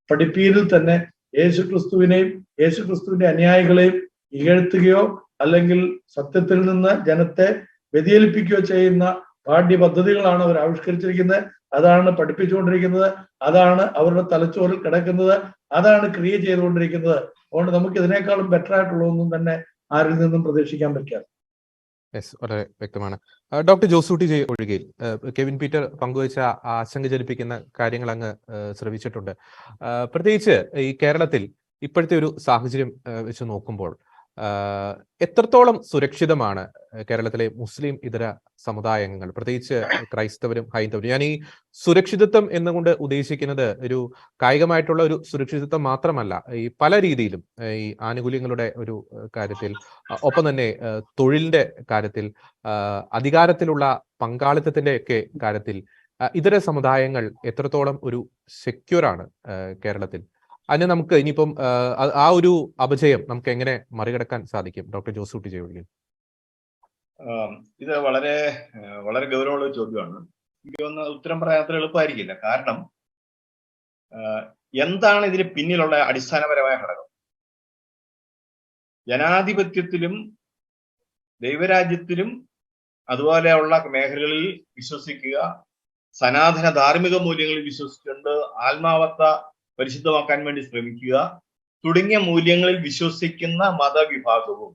പഠിപ്പീരിൽ തന്നെ യേശുക്രിസ്തുവിന്റെ അനുയായികളെയും ഇകഴ്ത്തുകയോ അല്ലെങ്കിൽ സത്യത്തിൽ നിന്ന് ജനത്തെ വ്യതിചലിപ്പിക്കുകയോ ചെയ്യുന്ന പാഠ്യപദ്ധതികളാണ് അവർ ആവിഷ്കരിച്ചിരിക്കുന്നത്. അതാണ് പഠിപ്പിച്ചുകൊണ്ടിരിക്കുന്നത്. അതാണ് അവരുടെ തലച്ചോറിൽ കിടക്കുന്നത്. അതാണ് ക്രിയ ചെയ്തുകൊണ്ടിരിക്കുന്നത്. അതുകൊണ്ട് നമുക്ക് ഇതിനേക്കാളും ബെറ്റർ ആയിട്ടുള്ളതൊന്നും തന്നെ ആരിൽ നിന്നും പ്രതീക്ഷിക്കാൻ പറ്റാതെ. യെസ്, വളരെ വ്യക്തമാണ്. Doctor Josootty J Ozhikayil Kevin Peter പങ്കുവച്ച ആശങ്ക ജനിപ്പിക്കുന്ന കാര്യങ്ങൾ അങ്ങ് ശ്രവിച്ചിട്ടുണ്ട്. പ്രത്യേകിച്ച് ഈ കേരളത്തിൽ ഇപ്പോഴത്തെ ഒരു സാഹചര്യം വെച്ച് നോക്കുമ്പോൾ എത്രത്തോളം സുരക്ഷിതമാണ് കേരളത്തിലെ മുസ്ലിം ഇതര സമുദായങ്ങൾ, പ്രത്യേകിച്ച് ക്രൈസ്തവരും ഹൈന്ദവരും? ഞാൻ ഈ സുരക്ഷിതത്വം എന്നുകൊണ്ട് ഉദ്ദേശിക്കുന്നത് ഒരു കായികമായിട്ടുള്ള ഒരു സുരക്ഷിതത്വം മാത്രമല്ല, ഈ പല രീതിയിലും ഈ ആനുകൂല്യങ്ങളുടെ ഒരു കാര്യത്തിൽ, ഒപ്പം തന്നെ തൊഴിലിന്റെ കാര്യത്തിൽ, അധികാരത്തിലുള്ള പങ്കാളിത്തത്തിന്റെ ഒക്കെ കാര്യത്തിൽ ഇതര സമുദായങ്ങൾ എത്രത്തോളം ഒരു സെക്യൂർ ആണ് കേരളത്തിൽ? അതിന് നമുക്ക് ഇനിയിപ്പം ആ ഒരു അപജയം നമുക്ക് എങ്ങനെ മറികടക്കാൻ സാധിക്കും? Doctor Josootty J Ozhikayil. ഇത് വളരെ വളരെ ഗൗരവമുള്ള ഒരു ചോദ്യമാണ്. എനിക്ക് ഒന്ന് ഉത്തരം പറയാൻ അത്ര എളുപ്പമായിരിക്കില്ല. കാരണം എന്താണ് ഇതിന് പിന്നിലുള്ള അടിസ്ഥാനപരമായ ഘടകം? ജനാധിപത്യത്തിലും ദൈവരാജ്യത്തിലും അതുപോലെയുള്ള മേഖലകളിൽ വിശ്വസിക്കുക, സനാതന ധാർമ്മിക മൂല്യങ്ങളിൽ വിശ്വസിച്ചുകൊണ്ട് ആത്മാവത്ത പരിശുദ്ധമാക്കാൻ വേണ്ടി ശ്രമിക്കുക തുടങ്ങിയ മൂല്യങ്ങളിൽ വിശ്വസിക്കുന്ന മതവിഭാഗവും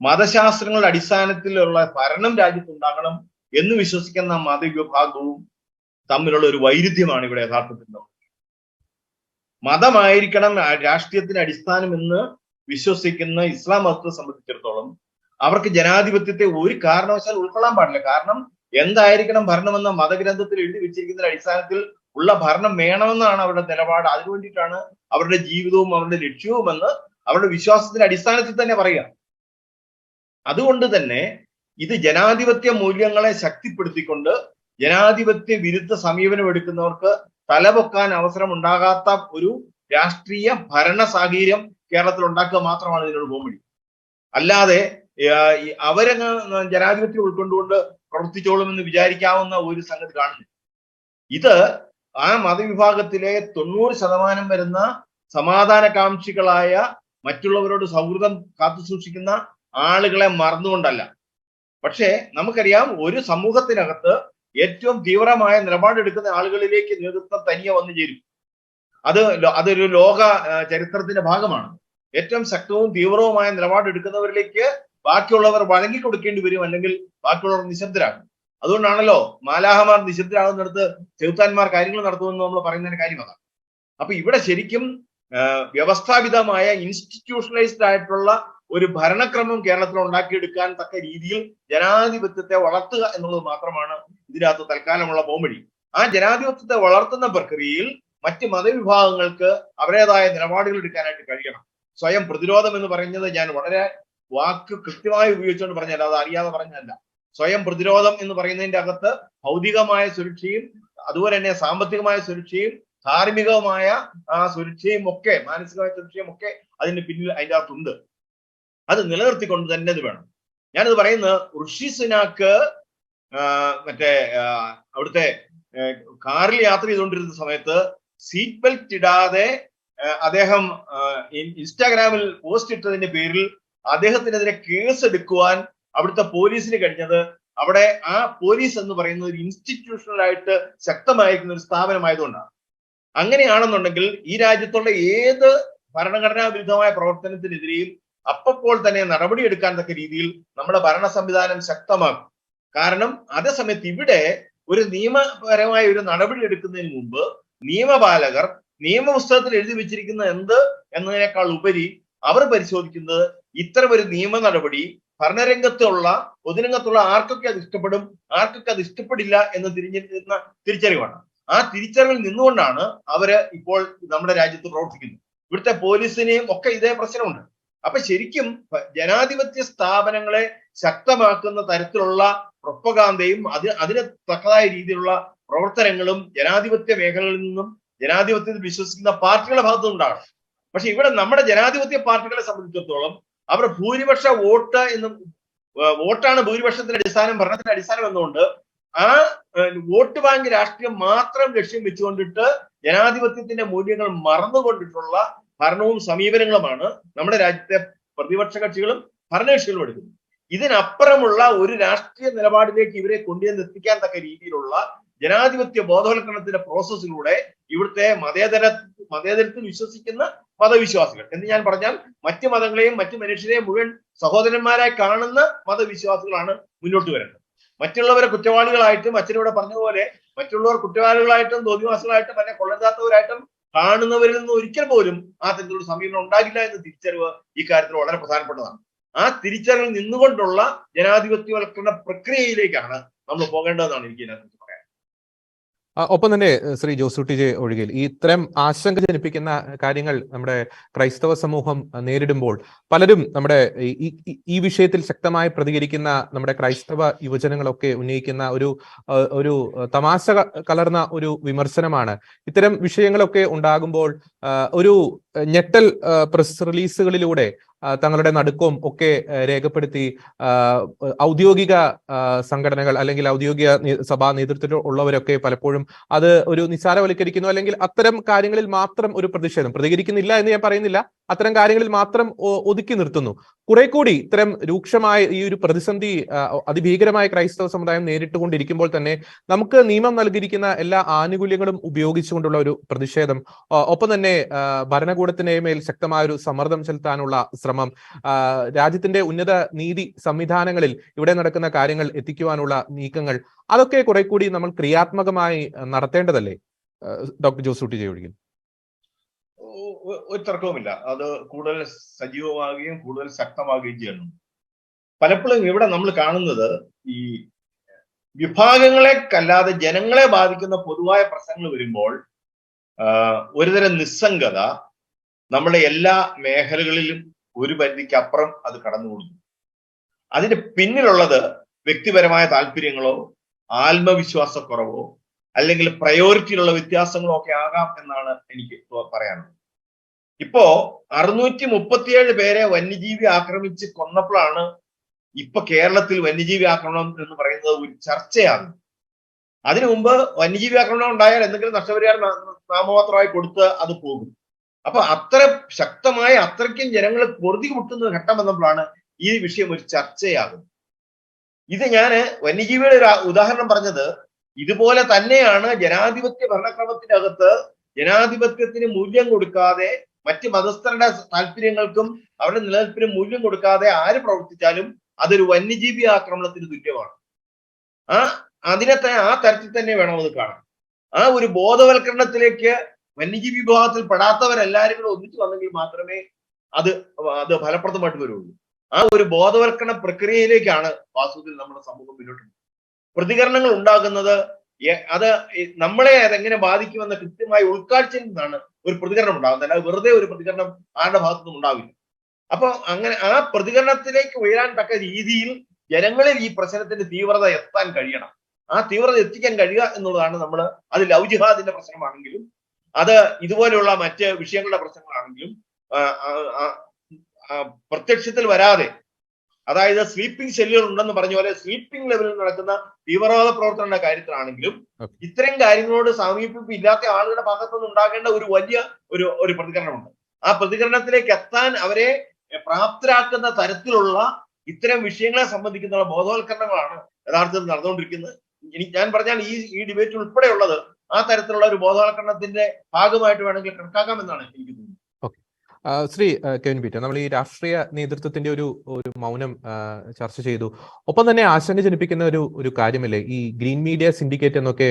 മതശാസ്ത്രങ്ങളുടെ അടിസ്ഥാനത്തിലുള്ള ഭരണം രാജ്യത്തുണ്ടാകണം എന്ന് വിശ്വസിക്കുന്ന മതവിഭാഗവും തമ്മിലുള്ള ഒരു വൈരുദ്ധ്യമാണ് ഇവിടെ യഥാർത്ഥത്തിൽ. മതമായിരിക്കണം രാഷ്ട്രീയത്തിന് അടിസ്ഥാനം എന്ന് വിശ്വസിക്കുന്ന ഇസ്ലാം മതത്തെ സംബന്ധിച്ചിടത്തോളം അവർക്ക് ജനാധിപത്യത്തെ ഒരു കാരണവശാൽ ഉൾക്കൊള്ളാൻ പാടില്ല. കാരണം എന്തായിരിക്കണം ഭരണമെന്ന മതഗ്രന്ഥത്തിൽ എഴുതി വെച്ചിരിക്കുന്ന അടിസ്ഥാനത്തിൽ ഉള്ള ഭരണം വേണമെന്നാണ് അവരുടെ നിലപാട്. അതിനുവേണ്ടിയിട്ടാണ് അവരുടെ ജീവിതവും അവരുടെ ലക്ഷ്യവും എന്ന് അവരുടെ വിശ്വാസത്തിന്റെ അടിസ്ഥാനത്തിൽ തന്നെ പറയുക. അതുകൊണ്ട് തന്നെ ഇത് ജനാധിപത്യ മൂല്യങ്ങളെ ശക്തിപ്പെടുത്തിക്കൊണ്ട് ജനാധിപത്യ വിരുദ്ധ സമീപനം എടുക്കുന്നവർക്ക് തലപൊക്കാൻ അവസരം ഉണ്ടാകാത്ത ഒരു രാഷ്ട്രീയ ഭരണ സാഹചര്യം കേരളത്തിൽ ഉണ്ടാക്കുക മാത്രമാണ് ഇതിനോട് പോംവഴി. അല്ലാതെ അവരങ്ങ് ജനാധിപത്യം ഉൾക്കൊണ്ടുകൊണ്ട് പ്രവർത്തിച്ചോളുമെന്ന് വിചാരിക്കാവുന്ന ഒരു സംഗതി കാണുന്നു. ഇത് ആ മതവിഭാഗത്തിലെ 90% വരുന്ന സമാധാനകാംക്ഷികളായ മറ്റുള്ളവരോട് സൗഹൃദം കാത്തു സൂക്ഷിക്കുന്ന ആളുകളെ മറന്നുകൊണ്ടല്ല. പക്ഷേ നമുക്കറിയാം, ഒരു സമൂഹത്തിനകത്ത് ഏറ്റവും തീവ്രമായ നിലപാടെടുക്കുന്ന ആളുകളിലേക്ക് നേതൃത്വം തനിയെ വന്നു ചേരും. അതൊരു ലോക ചരിത്രത്തിന്റെ ഭാഗമാണ്. ഏറ്റവും ശക്തവും തീവ്രവുമായ നിലപാടെടുക്കുന്നവരിലേക്ക് ബാക്കിയുള്ളവർ വഴങ്ങിക്കൊടുക്കേണ്ടി വരും, അല്ലെങ്കിൽ ബാക്കിയുള്ളവർ നിശബ്ദരാകും. അതുകൊണ്ടാണല്ലോ മാലാഹമാർ നിശബ്ദരാകുന്നിടത്ത് ചെറുത്താന്മാർ കാര്യങ്ങൾ നടത്തുമെന്ന് നമ്മൾ പറയുന്നതിന് കാര്യം അതാണ്. അപ്പൊ ഇവിടെ ശരിക്കും വ്യവസ്ഥാപിതമായ ഇൻസ്റ്റിറ്റ്യൂഷണലൈസ്ഡ് ആയിട്ടുള്ള ഒരു ഭരണക്രമം കേരളത്തിൽ ഉണ്ടാക്കിയെടുക്കാൻ തക്ക രീതിയിൽ ജനാധിപത്യത്തെ വളർത്തുക എന്നുള്ളത് മാത്രമാണ് ഇതിനകത്ത് തൽക്കാലമുള്ള പോംവഴി. ആ ജനാധിപത്യത്തെ വളർത്തുന്ന പ്രക്രിയയിൽ മറ്റ് മതവിഭാഗങ്ങൾക്ക് അവരുടേതായ നിലപാടുകൾ എടുക്കാനായിട്ട് കഴിയണം. സ്വയം പ്രതിരോധം എന്ന് പറയുന്നത് ഞാൻ വളരെ വാക്ക് കൃത്യമായി ഉപയോഗിച്ചുകൊണ്ട് പറഞ്ഞല്ല, അത് അറിയാതെ പറഞ്ഞല്ല. സ്വയം പ്രതിരോധം എന്ന് പറയുന്നതിന്റെ അകത്ത് ഭൗതികമായ സുരക്ഷയും അതുപോലെ തന്നെ സാമ്പത്തികമായ സുരക്ഷയും ധാർമ്മികമായ ആ സുരക്ഷയും ഒക്കെ, മാനസികമായ സുരക്ഷയും ഒക്കെ അതിന്റെ പിന്നിൽ അതിൻ്റെ അകത്തുണ്ട്. അത് നിലനിർത്തിക്കൊണ്ട് തന്നെ ഇത് വേണം. ഞാനിത് പറയുന്നത് ഋഷി സുനാക്ക് അവിടുത്തെ കാറിൽ യാത്ര ചെയ്തുകൊണ്ടിരുന്ന സമയത്ത് സീറ്റ് ബെൽറ്റ് ഇടാതെ അദ്ദേഹം ഇൻസ്റ്റാഗ്രാമിൽ പോസ്റ്റ് ഇട്ടതിന്റെ പേരിൽ അദ്ദേഹത്തിനെതിരെ കേസ് എടുക്കുവാൻ അവിടുത്തെ പോലീസിന് കഴിഞ്ഞത് അവിടെ ആ പോലീസ് എന്ന് പറയുന്നത് ഒരു ഇൻസ്റ്റിറ്റ്യൂഷണൽ ആയിട്ട് ശക്തമായിരിക്കുന്ന ഒരു സ്ഥാപനമായതുകൊണ്ടാണ്. അങ്ങനെയാണെന്നുണ്ടെങ്കിൽ ഈ രാജ്യത്തുള്ള ഏത് ഭരണഘടനാ വിരുദ്ധമായ പ്രവർത്തനത്തിനെതിരെയും അപ്പോൾ തന്നെ നടപടിയെടുക്കാൻ തക്ക രീതിയിൽ നമ്മുടെ ഭരണ സംവിധാനം ശക്തമാക്കും. കാരണം അതേസമയത്ത് ഇവിടെ ഒരു നിയമപരമായ ഒരു നടപടി എടുക്കുന്നതിന് മുമ്പ് നിയമപാലകർ നിയമപുസ്തകത്തിൽ എഴുതി വെച്ചിരിക്കുന്ന എന്ത് എന്നതിനേക്കാൾ ഉപരി അവർ പരിശോധിക്കുന്നത് ഇത്തരം ഒരു നിയമ നടപടി ഭരണരംഗത്തുള്ള പൊതുരംഗത്തുള്ള ആർക്കൊക്കെ അത് ഇഷ്ടപ്പെടും, ആർക്കൊക്കെ അത് ഇഷ്ടപ്പെടില്ല എന്ന് തിരിഞ്ഞിരിക്കുന്ന തിരിച്ചറിവാണ്. ആ തിരിച്ചറിവിൽ നിന്നുകൊണ്ടാണ് അവര് ഇപ്പോൾ നമ്മുടെ രാജ്യത്ത് പ്രവർത്തിക്കുന്നത്. ഇവിടുത്തെ പോലീസിനെയും ഒക്കെ ഇതേ പ്രശ്നമുണ്ട്. അപ്പൊ ശരിക്കും ജനാധിപത്യ സ്ഥാപനങ്ങളെ ശക്തമാക്കുന്ന തരത്തിലുള്ള പ്രൊപ്പഗാന്തയും അതിന് തക്കതായ രീതിയിലുള്ള പ്രവർത്തനങ്ങളും ജനാധിപത്യ മേഖലകളിൽ നിന്നും ജനാധിപത്യത്തിൽ വിശ്വസിക്കുന്ന പാർട്ടികളുടെ ഭാഗത്തും ഉണ്ടാകണം. പക്ഷെ ഇവിടെ നമ്മുടെ ജനാധിപത്യ പാർട്ടികളെ സംബന്ധിച്ചിടത്തോളം അവർ ഭൂരിപക്ഷ വോട്ടാണ് ഭൂരിപക്ഷത്തിന്റെ അടിസ്ഥാനം, ഭരണത്തിന്റെ അടിസ്ഥാനം എന്നുകൊണ്ട് ആ വോട്ട് ബാങ്ക് രാഷ്ട്രീയം മാത്രം ലക്ഷ്യം വെച്ചുകൊണ്ടിട്ട് ജനാധിപത്യത്തിന്റെ മൂല്യങ്ങൾ മറന്നുകൊണ്ടിട്ടുള്ള ഭരണവും സമീപനങ്ങളുമാണ് നമ്മുടെ രാജ്യത്തെ പ്രതിപക്ഷ കക്ഷികളും ഭരണകക്ഷികളും എടുക്കുന്നത്. ഇതിനപ്പുറമുള്ള ഒരു രാഷ്ട്രീയ നിലപാടിലേക്ക് ഇവരെ കൊണ്ടുവന്നെത്തിക്കാൻ തക്ക രീതിയിലുള്ള ജനാധിപത്യ ബോധവൽക്കരണത്തിന്റെ പ്രോസസ്സിലൂടെ ഇവിടുത്തെ മതേതരത്തിൽ വിശ്വസിക്കുന്ന മതവിശ്വാസികൾ എന്ന് ഞാൻ പറഞ്ഞാൽ മറ്റ് മതങ്ങളെയും മറ്റ് മനുഷ്യരെയും മുഴുവൻ സഹോദരന്മാരായി കാണുന്ന മതവിശ്വാസികളാണ് മുന്നോട്ട് വരുന്നത്. മറ്റുള്ളവരെ കുറ്റവാളികളായിട്ടും അച്ഛനിവിടെ പറഞ്ഞതുപോലെ മറ്റുള്ളവർ കുറ്റവാളികളായിട്ടും തോന്നിവാസികളായിട്ടും അല്ലെങ്കിൽ കൊള്ളരുതാത്തവരായിട്ടും കാണുന്നവരിൽ നിന്ന് ഒരിക്കൽ പോലും ആ തരത്തിലുള്ള സമീപനം ഉണ്ടാകില്ല എന്ന തിരിച്ചറിവ് ഈ കാര്യത്തിൽ വളരെ പ്രധാനപ്പെട്ടതാണ്. ആ തിരിച്ചറിവിൽ നിന്നുകൊണ്ടുള്ള ജനാധിപത്യവൽക്കരണ പ്രക്രിയയിലേക്കാണ് നമ്മൾ പോകേണ്ടതെന്നാണ് എനിക്ക് ഇതിനകത്ത് പറയാൻ. ഒപ്പം തന്നെ ശ്രീ ജോസൂട്ടി ജെ ഒഴികെ ഈ ഇത്തരം ആശങ്ക ജനിപ്പിക്കുന്ന കാര്യങ്ങൾ നമ്മുടെ ക്രൈസ്തവ സമൂഹം നേരിടുമ്പോൾ പലരും നമ്മുടെ ഈ വിഷയത്തിൽ ശക്തമായി പ്രതികരിക്കുന്ന നമ്മുടെ ക്രൈസ്തവ യുവജനങ്ങളൊക്കെ ഉന്നയിക്കുന്ന ഒരു തമാശ കലർന്ന ഒരു വിമർശനമാണ് ഇത്തരം വിഷയങ്ങളൊക്കെ ഉണ്ടാകുമ്പോൾ ഒരു ഞെട്ടൽ പ്രസ് റിലീസുകളിലൂടെ തങ്ങളുടെ നടുക്കവും ഒക്കെ രേഖപ്പെടുത്തി ഔദ്യോഗിക സംഘടനകൾ അല്ലെങ്കിൽ ഔദ്യോഗിക സഭാ നേതൃത്വത്തിൽ ഉള്ളവരൊക്കെ പലപ്പോഴും അത് ഒരു നിസ്സാരവൽക്കരിക്കുന്നു, അല്ലെങ്കിൽ അത്തരം കാര്യങ്ങളിൽ മാത്രം ഒരു പ്രതികരിക്കുന്നില്ല എന്ന് ഞാൻ പറയുന്നില്ല, അത്തരം കാര്യങ്ങളിൽ മാത്രം ഒതുക്കി നിർത്തുന്നു. കുറെ കൂടി ഇത്തരം രൂക്ഷമായ ഈ ഒരു പ്രതിസന്ധി അതിഭീകരമായ ക്രൈസ്തവ സമുദായം നേരിട്ടുകൊണ്ടിരിക്കുമ്പോൾ തന്നെ നമുക്ക് നിയമം നൽകിയിരിക്കുന്ന എല്ലാ ആനുകൂല്യങ്ങളും ഉപയോഗിച്ചുകൊണ്ടുള്ള ഒരു പ്രതിഷേധം, ഒപ്പം തന്നെ ഭരണകൂടത്തിന് മേൽ ശക്തമായ ഒരു സമ്മർദ്ദം ചെലുത്താനുള്ള ശ്രമം, രാജ്യത്തിന്റെ ഉന്നത നീതി സംവിധാനങ്ങളിൽ ഇവിടെ നടക്കുന്ന കാര്യങ്ങൾ എത്തിക്കുവാനുള്ള നീക്കങ്ങൾ, അതൊക്കെ കുറെ കൂടി നമ്മൾ ക്രിയാത്മകമായി നടത്തേണ്ടതല്ലേ ഡോക്ടർ ജോസൂട്ടി ജെ ഒഴികെ? ഒരു തർക്കവുമില്ല, അത് കൂടുതൽ സജീവമാകുകയും കൂടുതൽ ശക്തമാകുകയും ചെയ്യുന്നു. പലപ്പോഴും ഇവിടെ നമ്മൾ കാണുന്നത് ഈ വിഭാഗങ്ങളെക്കല്ലാതെ ജനങ്ങളെ ബാധിക്കുന്ന പൊതുവായ പ്രശ്നങ്ങൾ വരുമ്പോൾ ഒരുതരം നിസ്സംഗത നമ്മുടെ എല്ലാ മേഖലകളിലും ഒരു പരിധിക്കപ്പുറം അത് കടന്നുകൊടുക്കും. അതിന്റെ പിന്നിലുള്ളത് വ്യക്തിപരമായ താല്പര്യങ്ങളോ ആത്മവിശ്വാസക്കുറവോ അല്ലെങ്കിൽ പ്രയോറിറ്റിയിലുള്ള വ്യത്യാസങ്ങളോ ഒക്കെ ആകാം എന്നാണ് എനിക്ക് പറയാനുള്ളത്. ഇപ്പോ 637 പേരെ വന്യജീവി ആക്രമിച്ച് കൊന്നപ്പോഴാണ് ഇപ്പൊ കേരളത്തിൽ വന്യജീവി ആക്രമണം എന്ന് പറയുന്നത് ഒരു ചർച്ചയാകും. അതിനു മുമ്പ് വന്യജീവി ആക്രമണം ഉണ്ടായാൽ എന്തെങ്കിലും നഷ്ടപരിഹാരം നാമമാത്രമായി കൊടുത്ത് അത് പോകും. അപ്പൊ അത്ര ശക്തമായ അത്രയ്ക്കും ജനങ്ങൾ പൊറുതി മുട്ടുന്ന ഘട്ടം വന്നപ്പോഴാണ് ഈ വിഷയം ഒരു ചർച്ചയാകും. ഇത് ഞാന് വന്യജീവിയുടെ ഒരു ഉദാഹരണം പറഞ്ഞത് ഇതുപോലെ തന്നെയാണ് ജനാധിപത്യ ഭരണക്രമത്തിനകത്ത് ജനാധിപത്യത്തിന് മൂല്യം കൊടുക്കാതെ മറ്റ് മതസ്ഥരുടെ താല്പര്യങ്ങൾക്കും അവരുടെ നിലനിൽപ്പിനും മൂല്യം കൊടുക്കാതെ ആര് പ്രവർത്തിച്ചാലും അതൊരു വന്യജീവി ആക്രമണത്തിന് തുല്യമാണ്. ആ തരത്തിൽ തന്നെ വേണം അത് കാണാൻ. ആ ഒരു ബോധവൽക്കരണത്തിലേക്ക് വന്യജീവി വിഭാഗത്തിൽ പെടാത്തവരെല്ലാവരും കൂടെ ഒന്നിച്ചു വന്നെങ്കിൽ മാത്രമേ അത് ഫലപ്രദമായിട്ട് വരുള്ളൂ. ആ ഒരു ബോധവൽക്കരണ പ്രക്രിയയിലേക്കാണ് വാസ്തവത്തിൽ നമ്മുടെ സമൂഹം മുന്നോട്ട് പ്രതികരണങ്ങൾ ഉണ്ടാകുന്നത്. അത് നമ്മളെ അതെങ്ങനെ ബാധിക്കുമെന്ന കൃത്യമായ ഉൾക്കാഴ്ചയിൽ നിന്നാണ് ഒരു പ്രതികരണം ഉണ്ടാകുന്നത്. അല്ലാതെ വെറുതെ ഒരു പ്രതികരണം ആരുടെ ഭാഗത്തുനിന്നും ഉണ്ടാവില്ല. അപ്പൊ അങ്ങനെ ആ പ്രതികരണത്തിലേക്ക് ഉയരാൻ തക്ക രീതിയിൽ ജനങ്ങളിൽ ഈ പ്രശ്നത്തിന്റെ തീവ്രത എത്താൻ കഴിയണം. ആ തീവ്രത എത്തിക്കാൻ കഴിയുക എന്നുള്ളതാണ് നമ്മൾ അത് ലവ് ജിഹാദിന്റെ പ്രശ്നമാണെങ്കിലും അത് ഇതുപോലെയുള്ള മറ്റ് വിഷയങ്ങളുടെ പ്രശ്നങ്ങളാണെങ്കിലും പ്രത്യക്ഷത്തിൽ വരാതെ, അതായത് സ്ലീപ്പിംഗ് സെല്ലുകൾ ഉണ്ടെന്ന് പറഞ്ഞ പോലെ സ്ലീപ്പിംഗ് ലെവലിൽ നടക്കുന്ന തീവ്രവാദ പ്രവർത്തനങ്ങളുടെ കാര്യത്തിലാണെങ്കിലും ഇത്തരം കാര്യങ്ങളോട് സാമീപ്യം ഇല്ലാത്ത ആളുകളുടെ ഭാഗത്തുനിന്ന് ഉണ്ടാകേണ്ട ഒരു വലിയ ഒരു പ്രതികരണമുണ്ട്. ആ പ്രതികരണത്തിലേക്ക് എത്താൻ അവരെ പ്രാപ്തരാക്കുന്ന തരത്തിലുള്ള ഇത്തരം വിഷയങ്ങളെ സംബന്ധിക്കുന്ന ബോധവൽക്കരണങ്ങളാണ് യഥാർത്ഥത്തിൽ നടന്നുകൊണ്ടിരിക്കുന്നത്. ഞാൻ പറഞ്ഞാൽ ഈ ഡിബേറ്റ് ഉൾപ്പെടെയുള്ളത് ആ തരത്തിലുള്ള ഒരു ബോധവൽക്കരണത്തിന്റെ ഭാഗമായിട്ട് വേണമെങ്കിൽ കണക്കാക്കാമെന്നാണ് എനിക്ക് തോന്നുന്നത്. ശ്രീ കെവിൻ പീറ്റർ, നമ്മൾ ഈ രാഷ്ട്രീയ നേതൃത്വത്തിന്റെ ഒരു മൗനം ചർച്ച ചെയ്തു. ഒപ്പം തന്നെ ആശങ്ക ജനിപ്പിക്കുന്ന ഒരു കാര്യമല്ലേ ഈ ഗ്രീൻ മീഡിയ സിൻഡിക്കേറ്റ് എന്നൊക്കെ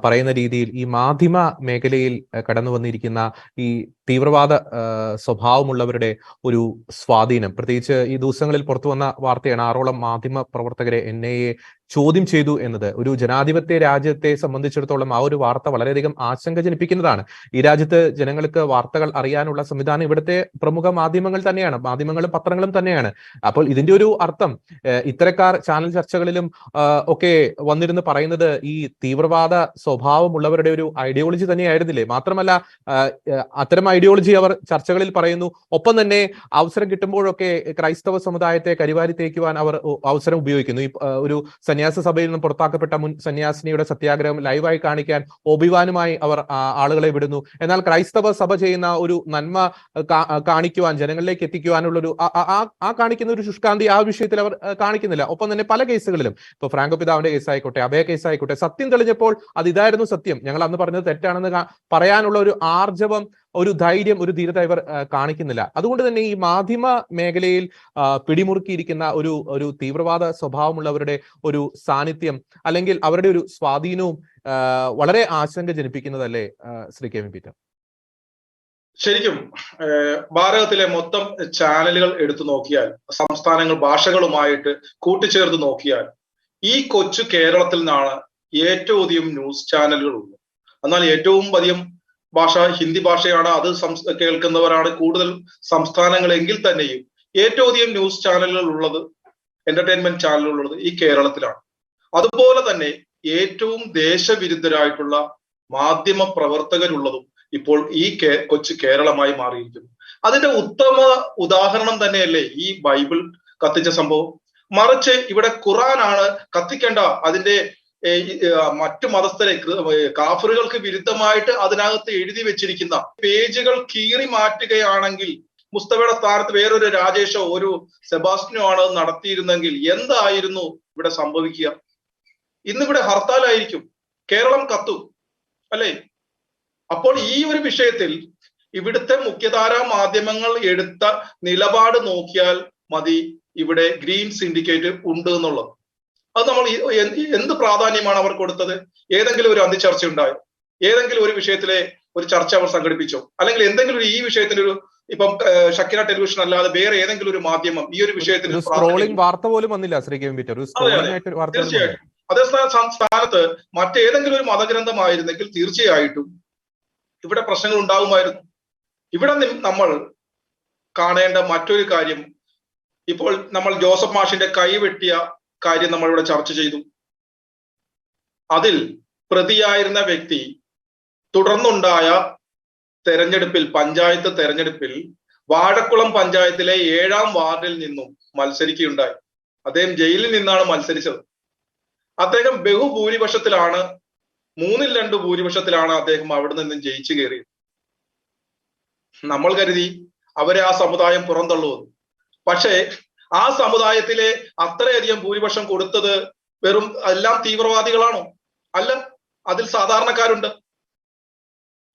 പറയുന്ന രീതിയിൽ ഈ മാധ്യമ മേഖലയിൽ കടന്നു വന്നിരിക്കുന്ന ഈ തീവ്രവാദ സ്വഭാവമുള്ളവരുടെ ഒരു സ്വാധീനം. പ്രത്യേകിച്ച് ഈ ദിവസങ്ങളിൽ പുറത്തു വന്ന വാർത്തയാണ് 6ഓളം മാധ്യമ പ്രവർത്തകരെ NIA ചോദ്യം ചെയ്തു എന്നത്. ഒരു ജനാധിപത്യ രാജ്യത്തെ സംബന്ധിച്ചിടത്തോളം ആ ഒരു വാർത്ത വളരെയധികം ആശങ്ക ജനിപ്പിക്കുന്നതാണ്. ഈ രാജ്യത്ത് ജനങ്ങൾക്ക് വാർത്തകൾ അറിയാനുള്ള സംവിധാനം ഇവിടുത്തെ പ്രമുഖ മാധ്യമങ്ങൾ തന്നെയാണ്, മാധ്യമങ്ങളും പത്രങ്ങളും തന്നെയാണ്. അപ്പോൾ ഇതിന്റെ ഒരു അർത്ഥം ഇത്തരക്കാർ ചാനൽ ചർച്ചകളിലും ഒക്കെ വന്നിരുന്ന് പറയുന്നത് ഈ തീവ്രവാദ സ്വഭാവമുള്ളവരുടെ ഒരു ഐഡിയോളജി തന്നെയായിരുന്നില്ലേ? മാത്രമല്ല അത്തരം ഐഡിയോളജി അവർ ചർച്ചകളിൽ പറയുന്നു. ഒപ്പം തന്നെ അവസരം കിട്ടുമ്പോഴൊക്കെ ക്രൈസ്തവ സമുദായത്തെ കരിവാരി തേക്കുവാൻ അവർ അവസരം ഉപയോഗിക്കുന്നു. ഈ ഒരു സന്യാസ സഭയിൽ നിന്ന് പുറത്താക്കപ്പെട്ട മുൻ സന്യാസിനിയുടെ സത്യാഗ്രഹം ലൈവായി കാണിക്കാൻ ഓബിവാനുമായി അവർ ആളുകളെ വിടുന്നു. എന്നാൽ ക്രൈസ്തവ സഭ ചെയ്യുന്ന ഒരു നന്മ കാണിക്കുവാൻ, ജനങ്ങളിലേക്ക് എത്തിക്കുവാനുള്ള ഒരു ആ കാണിക്കുന്ന ഒരു ശുഷ്കാന്തി ആ വിഷയത്തിൽ അവർ കാണിക്കുന്നില്ല. ഒപ്പം തന്നെ പല കേസുകളിലും, ഇപ്പൊ ഫ്രാങ്കോ പിതാവിന്റെ കേസായിക്കോട്ടെ, അഭയ കേസായിക്കോട്ടെ, സത്യം തെളിഞ്ഞപ്പോൾ അത് ഇതായിരുന്നു സത്യം, ഞങ്ങൾ അന്ന് പറഞ്ഞത് തെറ്റാണെന്ന് പറയാനുള്ള ഒരു ആർജവം, ഒരു ധൈര്യം, ഒരു ധീരത ഇവർ കാണിക്കുന്നില്ല. അതുകൊണ്ട് തന്നെ ഈ മാധ്യമ മേഖലയിൽ പിടിമുറുക്കിയിരിക്കുന്ന ഒരു തീവ്രവാദ സ്വഭാവമുള്ളവരുടെ ഒരു സാന്നിധ്യം അല്ലെങ്കിൽ അവരുടെ ഒരു സ്വാധീനവും വളരെ ആശങ്ക ജനിപ്പിക്കുന്നതല്ലേ ശ്രീ കെ വി പീറ്റർ? ശരിക്കും ഭാരതത്തിലെ മൊത്തം ചാനലുകൾ എടുത്തു നോക്കിയാൽ, സംസ്ഥാനങ്ങൾ ഭാഷകളുമായിട്ട് കൂട്ടിച്ചേർത്ത് നോക്കിയാൽ, ഈ കൊച്ചു കേരളത്തിൽ നിന്നാണ് ഏറ്റവും അധികം ന്യൂസ് ചാനലുകൾ ഉള്ളത്. എന്നാൽ ഏറ്റവും അധികം ഭാഷ ഹിന്ദി ഭാഷയാണ്, അത് കേൾക്കുന്നവരാണ് കൂടുതൽ സംസ്ഥാനങ്ങളെങ്കിൽ തന്നെയും ഏറ്റവും അധികം ന്യൂസ് ചാനലുകൾ ഉള്ളത്, എന്റർടൈൻമെന്റ് ചാനലുകൾ ഉള്ളത് ഈ കേരളത്തിലാണ്. അതുപോലെ തന്നെ ഏറ്റവും ദേശവിരുദ്ധരായിട്ടുള്ള മാധ്യമ പ്രവർത്തകരുള്ളതും ഇപ്പോൾ ഈ കൊച്ചു കേരളമായി മാറിയിരിക്കുന്നു. അതിന്റെ ഉത്തമ ഉദാഹരണം തന്നെയല്ലേ ഈ ബൈബിൾ കത്തിച്ച സംഭവം. മറിച്ച് ഇവിടെ ഖുറാനാണ് കത്തിക്കേണ്ട, അതിന്റെ മറ്റു മതസ്ഥരെ, കാഫറുകൾക്ക് വിരുദ്ധമായിട്ട് അതിനകത്ത് എഴുതി വെച്ചിരിക്കുന്ന പേജുകൾ കീറി മാറ്റുകയാണെങ്കിൽ, മുസ്തഫയുടെ സ്ഥാനത്ത് വേറൊരു രാജേഷോ ഒരു സെബാസ്റ്റ്യനോ ആണ് നടത്തിയിരുന്നെങ്കിൽ എന്തായിരുന്നു ഇവിടെ സംഭവിക്കുക? ഇന്നിവിടെ ഹർത്താലായിരിക്കും, കേരളം കത്തും, അല്ലേ? അപ്പോൾ ഈ ഒരു വിഷയത്തിൽ ഇവിടുത്തെ മുഖ്യധാരാ മാധ്യമങ്ങൾ എടുത്ത നിലപാട് നോക്കിയാൽ മതി ഇവിടെ ഗ്രീൻ സിൻഡിക്കേറ്റ് ഉണ്ട് എന്നുള്ളത്. അത് നമ്മൾ എന്ത് പ്രാധാന്യമാണ് അവർ കൊടുത്തത്? ഏതെങ്കിലും ഒരു അന്തിച്ചർച്ച ഉണ്ടായോ? ഏതെങ്കിലും ഒരു വിഷയത്തിലെ ഒരു ചർച്ച അവർ സംഘടിപ്പിച്ചോ? അല്ലെങ്കിൽ എന്തെങ്കിലും ഈ വിഷയത്തിലൊരു, ഇപ്പം ഷക്കീന ടെലിവിഷൻ അല്ലാതെ വേറെ ഏതെങ്കിലും ഒരു മാധ്യമം ഈ ഒരു വിഷയത്തിൽ വാർത്ത പോലും വന്നില്ല ശ്രീ കെ വി പീറ്റർ? തീർച്ചയായിട്ടും. അതേ സ്ഥാനത്ത് മറ്റേതെങ്കിലും ഒരു മതഗ്രന്ഥമായിരുന്നെങ്കിൽ തീർച്ചയായിട്ടും ഇവിടെ പ്രശ്നങ്ങൾ ഉണ്ടാകുമായിരുന്നു. ഇവിടെ നമ്മൾ കാണേണ്ട മറ്റൊരു കാര്യം, ഇപ്പോൾ നമ്മൾ ജോസഫ് മാഷിന്റെ കൈവെട്ടിയ കാര്യം നമ്മൾ ഇവിടെ ചർച്ച ചെയ്തു. അതിൽ പ്രതിയായിരുന്ന വ്യക്തി തുടർന്നുണ്ടായ തെരഞ്ഞെടുപ്പിൽ, പഞ്ചായത്ത് തെരഞ്ഞെടുപ്പിൽ വാഴക്കുളം പഞ്ചായത്തിലെ 7-ാം വാർഡിൽ നിന്നും മത്സരിക്കുകയുണ്ടായി. അദ്ദേഹം ജയിലിൽ നിന്നാണ് മത്സരിച്ചത്. അദ്ദേഹം ബഹുഭൂരിപക്ഷത്തിലാണ്, 3-2 ഭൂരിപക്ഷത്തിലാണ് അദ്ദേഹം അവിടെ നിന്നും ജയിച്ചു കയറിയത്. നമ്മൾ കരുതി അവരെ ആ സമുദായം പുറന്തള്ളുവന്നു. പക്ഷേ ആ സമുദായത്തിലെ അത്രയധികം ഭൂരിപക്ഷം കൊടുത്തത് വെറും എല്ലാം തീവ്രവാദികളാണോ? അല്ല, അതിൽ സാധാരണക്കാരുണ്ട്.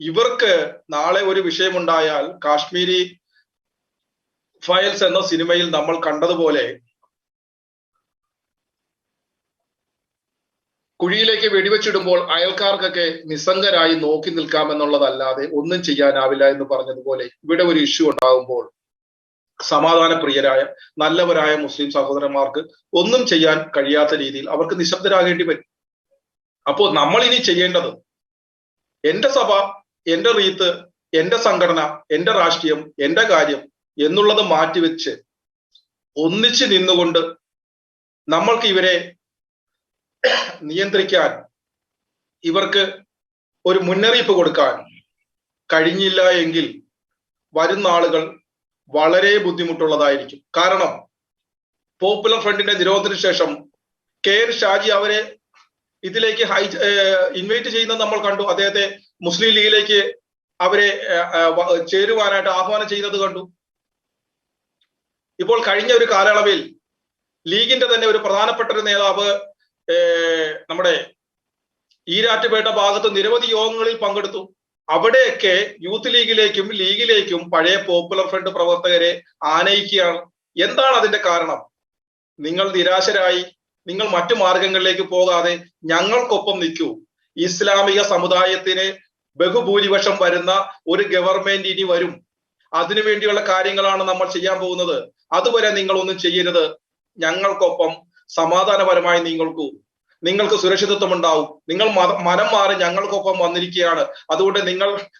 ഇവർക്ക് നാളെ ഒരു വിഷയമുണ്ടായാൽ, കാശ്മീരി ഫയൽസ് എന്ന സിനിമയിൽ നമ്മൾ കണ്ടതുപോലെ കുഴിയിലേക്ക് വെടിവെച്ചിടുമ്പോൾ അയൽക്കാർക്കൊക്കെ നിസ്സംഗരായി നോക്കി നിൽക്കാമെന്നുള്ളതല്ലാതെ ഒന്നും ചെയ്യാനാവില്ല എന്ന് പറഞ്ഞതുപോലെ ഇവിടെ ഒരു ഇഷ്യൂ ഉണ്ടാകുമ്പോൾ സമാധാനപ്രിയരായ നല്ലവരായ മുസ്ലിം സഹോദരന്മാർക്ക് ഒന്നും ചെയ്യാൻ കഴിയാത്ത രീതിയിൽ അവർക്ക് നിശബ്ദരാകേണ്ടി വരും. അപ്പോൾ നമ്മൾ ഇനി ചെയ്യേണ്ടത്, എന്റെ സഭ, എന്റെ റീത്ത്, എന്റെ സംഘടന, എന്റെ രാഷ്ട്രീയം, എന്റെ കാര്യം എന്നുള്ളത് മാറ്റിവെച്ച് ഒന്നിച്ച് നിന്നുകൊണ്ട് നമ്മൾക്ക് ഇവരെ നിയന്ത്രിക്കാൻ, ഇവർക്ക് ഒരു മുന്നറിയിപ്പ് കൊടുക്കാൻ കഴിഞ്ഞില്ല എങ്കിൽ വരുന്ന ആളുകൾ വളരെ ബുദ്ധിമുട്ടുള്ളതായിരിക്കും. കാരണം പോപ്പുലർ ഫ്രണ്ടിന്റെ നിരോധനത്തിന് ശേഷം KN ഷാജി അവരെ ഇതിലേക്ക് ഇൻവൈറ്റ് ചെയ്യുന്നത് നമ്മൾ കണ്ടു. അദ്ദേഹത്തെ മുസ്ലിം ലീഗിലേക്ക് അവരെ ചേരുവാനായിട്ട് ആഹ്വാനം ചെയ്യുന്നത് കണ്ടു. ഇപ്പോൾ കഴിഞ്ഞ ഒരു കാലയളവിൽ ലീഗിന്റെ തന്നെ ഒരു പ്രധാനപ്പെട്ട ഒരു നേതാവ് നമ്മുടെ ഈരാറ്റുപേട്ട ഭാഗത്ത് നിരവധി യോഗങ്ങളിൽ പങ്കെടുത്തു. അവിടെയൊക്കെ യൂത്ത് ലീഗിലേക്കും ലീഗിലേക്കും പഴയ പോപ്പുലർ ഫ്രണ്ട് പ്രവർത്തകരെ ആനയിക്കുകയാണ്. എന്താണ് അതിന്റെ കാരണം? നിങ്ങൾ നിരാശരായി, നിങ്ങൾ മറ്റു മാർഗങ്ങളിലേക്ക് പോകാതെ ഞങ്ങൾക്കൊപ്പം നിൽക്കൂ. ഇസ്ലാമിക സമുദായത്തിന് ബഹുഭൂരിപക്ഷം വരുന്ന ഒരു ഗവൺമെന്റ് ഇനി വരും. അതിനുവേണ്ടിയുള്ള കാര്യങ്ങളാണ് നമ്മൾ ചെയ്യാൻ പോകുന്നത്. അതുവരെ നിങ്ങൾ ഒന്നും ചെയ്യരുത്. ഞങ്ങൾക്കൊപ്പം സമാധാനപരമായി നിങ്ങൾക്ക് സുരക്ഷിതത്വം ഉണ്ടാവും. നിങ്ങൾ മനം മാറി ഞങ്ങൾക്കൊപ്പം വന്നിരിക്കുകയാണ്. അതുകൊണ്ട്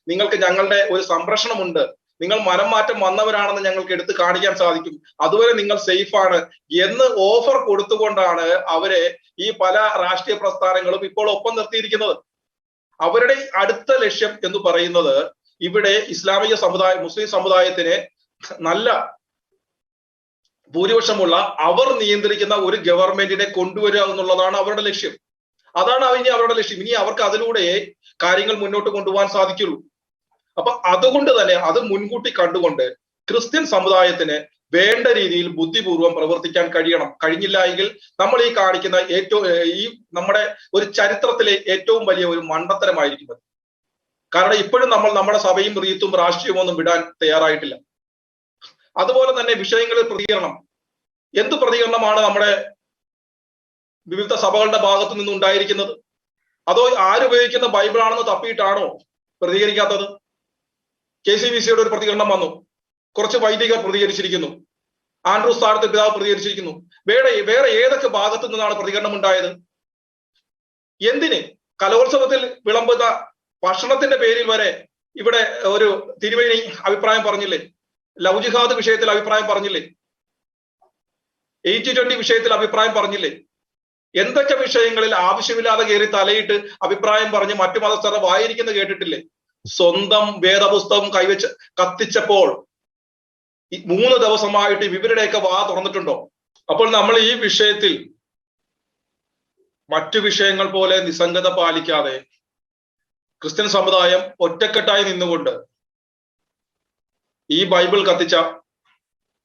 നിങ്ങൾക്ക് ഞങ്ങളുടെ ഒരു സംരക്ഷണമുണ്ട്. നിങ്ങൾ മനം മാറ്റം വന്നവരാണെന്ന് ഞങ്ങൾക്ക് എടുത്ത് കാണിക്കാൻ സാധിക്കും. അതുവരെ നിങ്ങൾ സേഫാണ് എന്ന് ഓഫർ കൊടുത്തുകൊണ്ടാണ് അവരെ ഈ പല രാഷ്ട്രീയ പ്രസ്ഥാനങ്ങളും ഇപ്പോൾ ഒപ്പം നിർത്തിയിരിക്കുന്നത്. അവരുടെ അടുത്ത ലക്ഷ്യം എന്ന് പറയുന്നത് ഇവിടെ ഇസ്ലാമിക സമുദായം, മുസ്ലിം സമുദായത്തിന് നല്ല ഭൂരിപക്ഷമുള്ള അവർ നിയന്ത്രിക്കുന്ന ഒരു ഗവൺമെന്റിനെ കൊണ്ടുവരിക എന്നുള്ളതാണ് അവരുടെ ലക്ഷ്യം. അതാണ് ഇനി അവരുടെ ലക്ഷ്യം. ഇനി അവർക്ക് അതിലൂടെ കാര്യങ്ങൾ മുന്നോട്ട് കൊണ്ടുപോകാൻ സാധിക്കുള്ളൂ. അപ്പൊ അതുകൊണ്ട് തന്നെ അത് മുൻകൂട്ടി കണ്ടുകൊണ്ട് ക്രിസ്ത്യൻ സമുദായത്തിന് വേണ്ട രീതിയിൽ ബുദ്ധിപൂർവ്വം പ്രവർത്തിക്കാൻ കഴിയണം. കഴിഞ്ഞില്ല എങ്കിൽ നമ്മൾ ഈ കാണിക്കുന്ന ഈ നമ്മുടെ ഒരു ചരിത്രത്തിലെ ഏറ്റവും വലിയ ഒരു മണ്ടത്തരമായിരിക്കും അത്. കാരണം ഇപ്പോഴും നമ്മൾ നമ്മുടെ സഭയും റീത്തും രാഷ്ട്രീയവും ഒന്നും വിടാൻ തയ്യാറായിട്ടില്ല. അതുപോലെ തന്നെ വിഷയങ്ങളിൽ പ്രതികരണം, എന്ത് പ്രതികരണമാണ് നമ്മുടെ വിവിധ സഭകളുടെ ഭാഗത്തു നിന്ന് ഉണ്ടായിരിക്കുന്നത്? അതോ ആരുപയോഗിക്കുന്ന ബൈബിളാണെന്ന് തപ്പിയിട്ടാണോ പ്രതികരിക്കാത്തത്? KCVCയുടെ ഒരു പ്രതികരണം വന്നു, കുറച്ച് വൈദികർ പ്രതികരിച്ചിരിക്കുന്നു, ആൻഡ്രൂസ് താഴത്തെ പിതാവ് പ്രതികരിച്ചിരിക്കുന്നു. വേറെ ഏതൊക്കെ ഭാഗത്തു നിന്നാണ് പ്രതികരണം ഉണ്ടായത്? എന്തിന് കലോത്സവത്തിൽ വിളമ്പുന്ന ഭക്ഷണത്തിന്റെ പേരിൽ വരെ ഇവിടെ ഒരു തിരുവേണി അഭിപ്രായം പറഞ്ഞില്ലേ? ലവ് ജിഹാദ് വിഷയത്തിൽ അഭിപ്രായം പറഞ്ഞില്ലേ? 80-20 വിഷയത്തിൽ അഭിപ്രായം പറഞ്ഞില്ലേ? എന്തൊക്കെ വിഷയങ്ങളിൽ ആവശ്യമില്ലാതെ കയറി തലയിട്ട് അഭിപ്രായം പറഞ്ഞ് മറ്റു മതസ്ഥരെ വായിരിക്കുന്ന കേട്ടിട്ടില്ലേ? സ്വന്തം വേദപുസ്തകം കൈവച്ച് കത്തിച്ചപ്പോൾ 3 ദിവസമായിട്ട് ഇവരുടെയൊക്കെ വാ തുറന്നിട്ടുണ്ടോ? അപ്പോൾ നമ്മൾ ഈ വിഷയത്തിൽ മറ്റു വിഷയങ്ങൾ പോലെ നിസ്സംഗത പാലിക്കാതെ ക്രിസ്ത്യൻ സമുദായം ഒറ്റക്കെട്ടായി നിന്നുകൊണ്ട് ഈ ബൈബിൾ കത്തിച്ച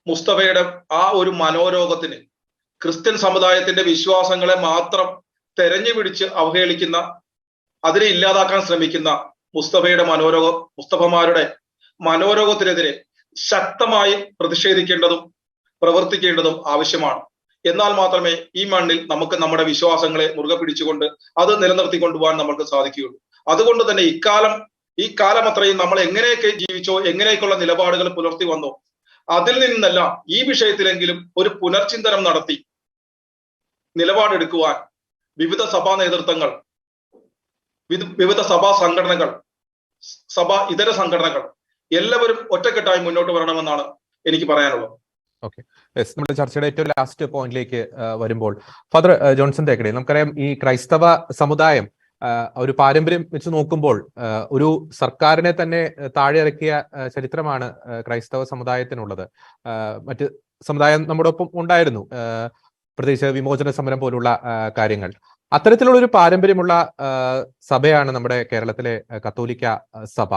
മുസ്തഫയുടെ ആ ഒരു മനോരോഗത്തിന്, ക്രിസ്ത്യൻ സമുദായത്തിന്റെ വിശ്വാസങ്ങളെ മാത്രം തെരഞ്ഞു പിടിച്ച് അവഹേളിക്കുന്ന, അതിനെ ഇല്ലാതാക്കാൻ ശ്രമിക്കുന്ന മുസ്തഫമാരുടെ മനോരോഗത്തിനെതിരെ ശക്തമായി പ്രതിഷേധിക്കേണ്ടതും പ്രവർത്തിക്കേണ്ടതും ആവശ്യമാണ്. എന്നാൽ മാത്രമേ ഈ മണ്ണിൽ നമുക്ക് നമ്മുടെ വിശ്വാസങ്ങളെ മുറുകെ പിടിച്ചുകൊണ്ട് അത് നിലനിർത്തിക്കൊണ്ടുപോകാൻ നമുക്ക് സാധിക്കുകയുള്ളൂ. അതുകൊണ്ട് തന്നെ ഈ കാലം അത്രയും നമ്മൾ എങ്ങനെയൊക്കെ ജീവിച്ചോ, എങ്ങനെയൊക്കെയുള്ള നിലപാടുകൾ പുലർത്തി വന്നോ, അതിൽ നിന്നെല്ലാം ഈ വിഷയത്തിലെങ്കിലും ഒരു പുനർചിന്തനം നടത്തി നിലപാടെടുക്കുവാൻ വിവിധ സഭാ നേതൃത്വങ്ങൾ, വിവിധ സഭാ സംഘടനകൾ, ഇതര സംഘടനകൾ എല്ലാവരും ഒറ്റക്കെട്ടായി മുന്നോട്ട് വരണമെന്നാണ് എനിക്ക് പറയാനുള്ളത്. ഓക്കെ, യെസ്, നമ്മുടെ ചർച്ചയുടെ ഏറ്റവും ലാസ്റ്റ് പോയിന്റിലേക്ക് വരുമ്പോൾ ഫാദർ ജോൺസൺ തേക്കടി, നമുക്കറിയാം ഈ ക്രൈസ്തവ സമുദായം ഒരു പാരമ്പര്യം വെച്ച് നോക്കുമ്പോൾ ഒരു സർക്കാരിനെ തന്നെ താഴെ ഇറക്കിയ ചരിത്രമാണ് ക്രൈസ്തവ സമുദായത്തിനുള്ളത്. മറ്റ് സമുദായം നമ്മുടെ ഒപ്പം ഉണ്ടായിരുന്നു, പ്രത്യേകിച്ച് വിമോചന സമരം പോലുള്ള കാര്യങ്ങൾ. അത്തരത്തിലുള്ള ഒരു പാരമ്പര്യമുള്ള സഭയാണ് നമ്മുടെ കേരളത്തിലെ കത്തോലിക്ക സഭ.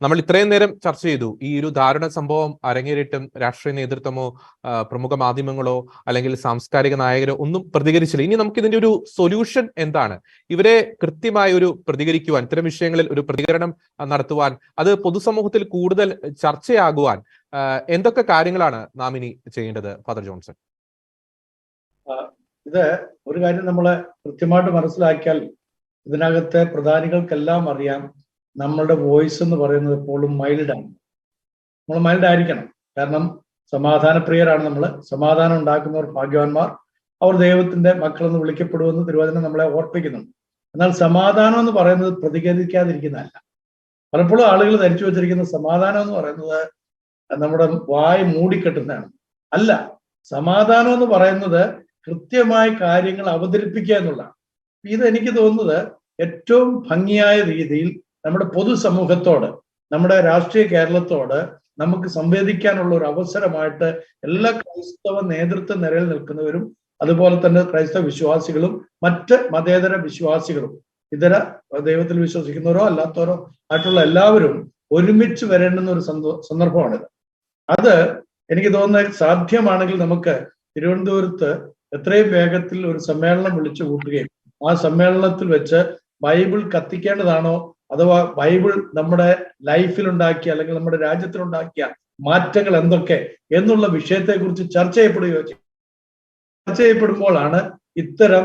നമ്മൾ ഇത്രയും നേരം ചർച്ച ചെയ്തു, ഈ ഒരു ദാരുണ സംഭവം അരങ്ങേറിയിട്ടും രാഷ്ട്രീയ നേതൃത്വമോ പ്രമുഖ മാധ്യമങ്ങളോ അല്ലെങ്കിൽ സാംസ്കാരിക നായകരോ ഒന്നും പ്രതികരിച്ചില്ല. ഇനി നമുക്ക് ഇതിന്റെ ഒരു സൊല്യൂഷൻ എന്താണ്? ഇവരെ കൃത്യമായി ഒരു പ്രതികരിക്കുവാൻ, ഇത്തരം വിഷയങ്ങളിൽ ഒരു പ്രതികരണം നടത്തുവാൻ, അത് പൊതുസമൂഹത്തിൽ കൂടുതൽ ചർച്ചയാകുവാൻ എന്തൊക്കെ കാര്യങ്ങളാണ് നാം ഇനി ചെയ്യേണ്ടത് ഫാദർ ജോൺസൺ? ഇത് ഒരു കാര്യം നമ്മളെ കൃത്യമായിട്ട് മനസ്സിലാക്കിയാൽ ഇതിനകത്തെ പ്രധാനികൾക്കെല്ലാം അറിയാം, നമ്മളുടെ വോയിസ് എന്ന് പറയുന്നത് എപ്പോഴും മൈൽഡാണ്. നമ്മൾ മൈൽഡ് ആയിരിക്കണം. കാരണം സമാധാനപ്രിയരാണ് നമ്മൾ. സമാധാനം ഉണ്ടാക്കുന്നവർ ഭാഗ്യവാന്മാർ, അവർ ദൈവത്തിന്റെ മക്കളെന്ന് വിളിക്കപ്പെടുമെന്ന് തിരുവചനം നമ്മളെ ഓർപ്പിക്കുന്നുണ്ട്. എന്നാൽ സമാധാനം എന്ന് പറയുന്നത് പ്രതികരിക്കാതിരിക്കുന്നതല്ല. പലപ്പോഴും ആളുകൾ ധരിച്ചു വെച്ചിരിക്കുന്ന സമാധാനം എന്ന് പറയുന്നത് നമ്മുടെ വായ് മൂടിക്കെട്ടുന്നതാണ്. അല്ല, സമാധാനം എന്ന് പറയുന്നത് കൃത്യമായ കാര്യങ്ങൾ അവതരിപ്പിക്കുക എന്നുള്ളതാണ്. ഇത് എനിക്ക് തോന്നുന്നത് ഏറ്റവും ഭംഗിയായ രീതിയിൽ നമ്മുടെ പൊതുസമൂഹത്തോട്, നമ്മുടെ രാഷ്ട്രീയ കേരളത്തോട് നമുക്ക് സംവേദിക്കാനുള്ള ഒരു അവസരമായിട്ട് എല്ലാ ക്രൈസ്തവ നേതൃത്വ നിരയിൽ നിൽക്കുന്നവരും, അതുപോലെ തന്നെ ക്രൈസ്തവ വിശ്വാസികളും മറ്റ് മതേതര വിശ്വാസികളും, ഇതര ദൈവത്തിൽ വിശ്വസിക്കുന്നവരോ അല്ലാത്തവരോ ആയിട്ടുള്ള എല്ലാവരും ഒരുമിച്ച് വരേണ്ടുന്ന ഒരു സന്ദർഭമാണിത്. അത് എനിക്ക് തോന്നുന്നത് സാധ്യമാണെങ്കിൽ നമുക്ക് തിരുവനന്തപുരത്ത് എത്രയും വേഗത്തിൽ ഒരു സമ്മേളനം വിളിച്ചു കൂട്ടുകയും ആ സമ്മേളനത്തിൽ വെച്ച് ബൈബിൾ കത്തിക്കേണ്ടതാണോ അഥവാ ബൈബിൾ നമ്മുടെ ലൈഫിലുണ്ടാക്കിയ അല്ലെങ്കിൽ നമ്മുടെ രാജ്യത്തിലുണ്ടാക്കിയ മാറ്റങ്ങൾ എന്തൊക്കെ എന്നുള്ള വിഷയത്തെക്കുറിച്ച് ചർച്ച ചെയ്യപ്പെടുമ്പോഴാണ് ഇത്തരം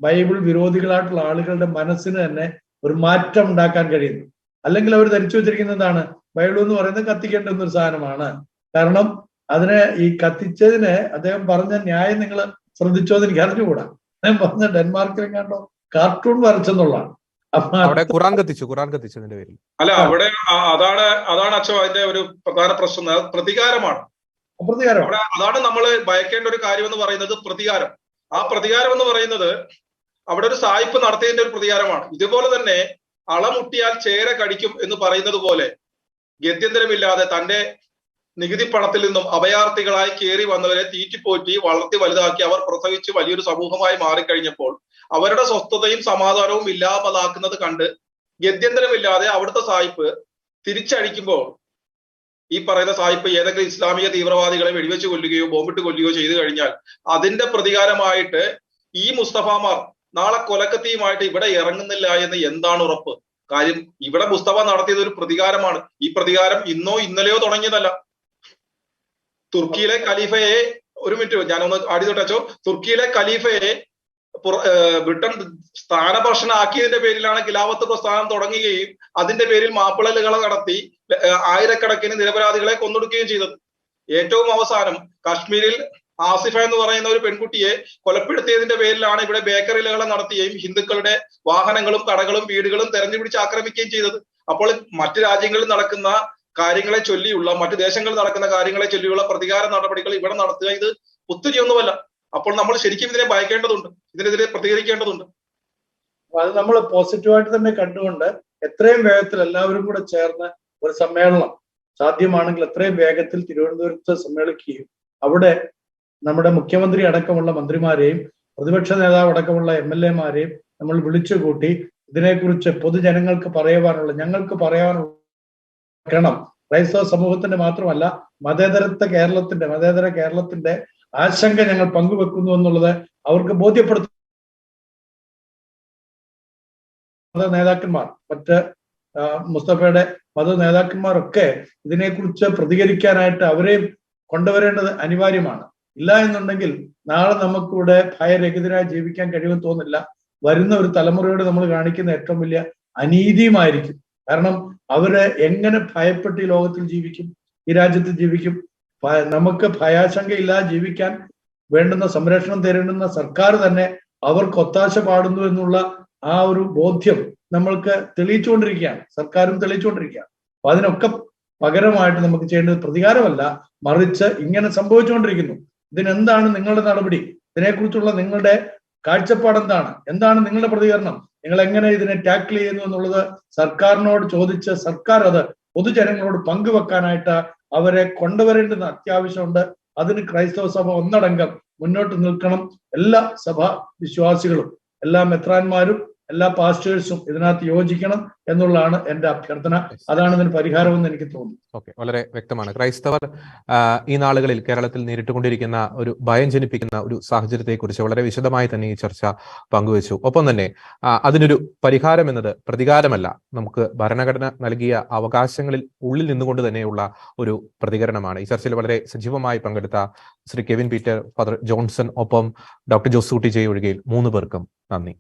ബൈബിൾ വിരോധികളായിട്ടുള്ള ആളുകളുടെ മനസ്സിന് തന്നെ ഒരു മാറ്റം ഉണ്ടാക്കാൻ കഴിയുന്നത്. അല്ലെങ്കിൽ അവർ ധരിച്ചു വെച്ചിരിക്കുന്നതാണ് ബൈബിൾ എന്ന് പറയുന്നത് കത്തിക്കേണ്ടുന്ന ഒരു സാധനമാണ്. കാരണം അതിനെ ഈ കത്തിച്ചതിന് അദ്ദേഹം പറഞ്ഞ ന്യായം നിങ്ങൾ ശ്രദ്ധിച്ചോ എന്ന് എനിക്ക് അറിഞ്ഞുകൂടാ. അദ്ദേഹം പറഞ്ഞ ഡെൻമാർക്കിലും കണ്ടോ കാർട്ടൂൺ വരച്ചെന്നുള്ളതാണ്. ഖുറാൻ കത്തിച്ചതിന്റെ പേരിൽ അല്ല, അവിടെ അതാണ് അച്ഛൻ അതിന്റെ ഒരു പ്രധാന പ്രശ്നം. പ്രതികാരമാണ്. അതാണ് നമ്മൾ ഭയക്കേണ്ട ഒരു കാര്യം എന്ന് പറയുന്നത്, പ്രതികാരം. ആ പ്രതികാരം എന്ന് പറയുന്നത് അവിടെ ഒരു സായിപ്പ് നടത്തിയതിന്റെ ഒരു പ്രതികാരമാണ്. ഇതുപോലെ തന്നെ അളമുട്ടിയാൽ ചേര കടിക്കും എന്ന് പറയുന്നത് പോലെ ഗത്യന്തരമില്ലാതെ തന്റെ നികുതി പണത്തിൽ നിന്നും അഭയാർത്ഥികളായി കയറി വന്നവരെ തീറ്റിപ്പോറ്റി വളർത്തി വലുതാക്കി അവർ പ്രസവിച്ച് വലിയൊരു സമൂഹമായി മാറിക്കഴിഞ്ഞപ്പോൾ അവരുടെ സ്വസ്ഥതയും സമാധാനവും ഇല്ലാതാക്കുന്നത് കണ്ട് ഗത്യന്തരമില്ലാതെ അവിടുത്തെ സായിപ്പ് തിരിച്ചടിക്കുമ്പോൾ ഈ പറയുന്ന സായിപ്പ് ഏതെങ്കിലും ഇസ്ലാമിക തീവ്രവാദികളെ വെടിവെച്ച് കൊല്ലുകയോ ബോംബിട്ട് കൊല്ലുകയോ ചെയ്തു കഴിഞ്ഞാൽ അതിന്റെ പ്രതികാരമായിട്ട് ഈ മുസ്തഫാമാർ നാളെ കൊലക്കത്തിയുമായിട്ട് ഇവിടെ ഇറങ്ങുന്നില്ല എന്ന് എന്താണ് ഉറപ്പ്? കാര്യം ഇവിടെ മുസ്തഫ നടത്തിയത് ഒരു പ്രതികാരമാണ്. ഈ പ്രതികാരം ഇന്നോ ഇന്നലെയോ തുടങ്ങിയതല്ല. തുർക്കിയിലെ ഖലീഫയെ, ഒരു മിനിറ്റ് ഞാനൊന്ന് ആടി തൊട്ടച്ചോ, തുർക്കിയിലെ ഖലീഫയെ ബ്രിട്ടൻ സ്ഥാനഭർഷണാക്കിയതിന്റെ പേരിലാണ് ഖിലാഫത്ത് പ്രസ്ഥാനം തുടങ്ങുകയും അതിന്റെ പേരിൽ മാപ്പിളലുകൾ നടത്തി ആയിരക്കണക്കിന് നിരപരാധികളെ കൊന്നൊടുക്കുകയും ചെയ്തത്. ഏറ്റവും അവസാനം കാശ്മീരിൽ ആസിഫ എന്ന് പറയുന്ന ഒരു പെൺകുട്ടിയെ കൊലപ്പെടുത്തിയതിന്റെ പേരിലാണ് ഇവിടെ ബേക്കറിലുകൾ നടത്തുകയും ഹിന്ദുക്കളുടെ വാഹനങ്ങളും കടകളും വീടുകളും തെരഞ്ഞുപിടിച്ച് ആക്രമിക്കുകയും ചെയ്തത്. അപ്പോൾ മറ്റു രാജ്യങ്ങളിൽ നടക്കുന്ന കാര്യങ്ങളെ ചൊല്ലിയുള്ള, മറ്റു ദേശങ്ങളിൽ നടക്കുന്ന കാര്യങ്ങളെ ചൊല്ലിയുള്ള പ്രതികാര നടപടികൾ ഇവിടെ നടത്തുക ഇത് ഒത്തുചെയ്യൊന്നുമല്ല. അപ്പോൾ നമ്മൾ ശരിക്കും ഇതിനെ ഭയക്കേണ്ടതുണ്ട്, ഇതിനെതിരെ പ്രതികരിക്കേണ്ടതുണ്ട്. അത് നമ്മൾ പോസിറ്റീവായിട്ട് തന്നെ കണ്ടുകൊണ്ട് എത്രയും വേഗത്തിൽ എല്ലാവരും കൂടെ ചേർന്ന് ഒരു സമ്മേളനം സാധ്യമാണെങ്കിൽ എത്രയും വേഗത്തിൽ തിരുവനന്തപുരത്ത് സമ്മേളിക്കുകയും അവിടെ നമ്മുടെ മുഖ്യമന്ത്രി അടക്കമുള്ള മന്ത്രിമാരെയും പ്രതിപക്ഷ നേതാവ് അടക്കമുള്ള MLA-മാരെയും നമ്മൾ വിളിച്ചുകൂട്ടി ഇതിനെക്കുറിച്ച് പൊതുജനങ്ങൾക്ക് പറയുവാനുള്ള, ഞങ്ങൾക്ക് പറയാനുള്ള ക്രൈസ്തവ സമൂഹത്തിന്റെ മാത്രമല്ല മതേതര കേരളത്തിന്റെ ആശങ്ക ഞങ്ങൾ പങ്കുവെക്കുന്നു എന്നുള്ളത് അവർക്ക് ബോധ്യപ്പെടുത്തും. മത നേതാക്കന്മാർ, മറ്റ് മുസ്തഫയുടെ മത നേതാക്കന്മാരൊക്കെ ഇതിനെക്കുറിച്ച് പ്രതികരിക്കാനായിട്ട് അവരെയും കൊണ്ടുവരേണ്ടത് അനിവാര്യമാണ്. ഇല്ല എന്നുണ്ടെങ്കിൽ നാളെ നമുക്കിവിടെ ഭയരഹിതരായി ജീവിക്കാൻ കഴിയുമെന്ന് തോന്നില്ല. വരുന്ന ഒരു തലമുറയോട് നമ്മൾ കാണിക്കുന്ന ഏറ്റവും വലിയ അനീതിയുമായിരിക്കും. കാരണം അവര് എങ്ങനെ ഭയപ്പെട്ട് ഈ ലോകത്തിൽ ജീവിക്കും, ഈ രാജ്യത്ത് ജീവിക്കും? നമുക്ക് ഭയാശങ്കയില്ലാതെ ജീവിക്കാൻ വേണ്ടുന്ന സംരക്ഷണം തരേണ്ടുന്ന സർക്കാർ തന്നെ അവർക്ക് ഒത്താശ പാടുന്നു എന്നുള്ള ആ ഒരു ബോധ്യം നമ്മൾക്ക് തെളിയിച്ചുകൊണ്ടിരിക്കുകയാണ്, സർക്കാരും തെളിയിച്ചുകൊണ്ടിരിക്കുകയാണ്. അപ്പൊ അതിനൊക്കെ പകരമായിട്ട് നമുക്ക് ചെയ്യേണ്ടത് പ്രതികാരമല്ല, മറിച്ച് ഇങ്ങനെ സംഭവിച്ചുകൊണ്ടിരിക്കുന്നു, ഇതിനെന്താണ് നിങ്ങളുടെ നടപടി, ഇതിനെക്കുറിച്ചുള്ള നിങ്ങളുടെ കാഴ്ചപ്പാട് എന്താണ് നിങ്ങളുടെ പ്രതികരണം, നിങ്ങൾ എങ്ങനെ ഇതിനെ ടാക്കിൾ ചെയ്യുന്നു എന്നുള്ളത് സർക്കാരിനോട് ചോദിച്ച് സർക്കാർ അത് പൊതുജനങ്ങളോട് പങ്കുവെക്കാനായിട്ട് അവരെ കൊണ്ടുവരേണ്ടുന്ന അത്യാവശ്യമുണ്ട്. അതിന് ക്രൈസ്തവ സഭ ഒന്നടങ്കം മുന്നോട്ട് നിൽക്കണം. എല്ലാ സഭാ വിശ്വാസികളും, എല്ലാ മെത്രാന്മാരും, എല്ലാ പാസ്റ്റേഴ്സും ഇതിനകത്ത് യോജിക്കണം എന്നുള്ളതാണ് എന്റെ അഭ്യർത്ഥന. അതാണ് ഇതിന് പരിഹാരമെന്ന് എനിക്ക് തോന്നുന്നു. ഓക്കെ, വളരെ വ്യക്തമാണ്. ക്രൈസ്തവർ ഈ നാളുകളിൽ കേരളത്തിൽ നേരിട്ടുകൊണ്ടിരിക്കുന്ന ഒരു ഭയം ജനിപ്പിക്കുന്ന ഒരു സാഹചര്യത്തെക്കുറിച്ച് വളരെ വിശദമായി തന്നെ ഈ ചർച്ച പങ്കുവച്ചു. ഒപ്പം തന്നെ അതിനൊരു പരിഹാരം എന്നത് പ്രതികാരമല്ല, നമുക്ക് ഭരണഘടന നൽകിയ അവകാശങ്ങളിൽ ഉള്ളിൽ നിന്നുകൊണ്ട് തന്നെയുള്ള ഒരു പ്രതികരണമാണ്. ഈ ചർച്ചയിൽ വളരെ സജീവമായി പങ്കെടുത്ത Shri Kevin Peter, father Johnson, ഒപ്പം ഡോക്ടർ ജോസൂട്ടി ജെ ഒഴികയിൽ 3 പേർക്കും നന്ദി.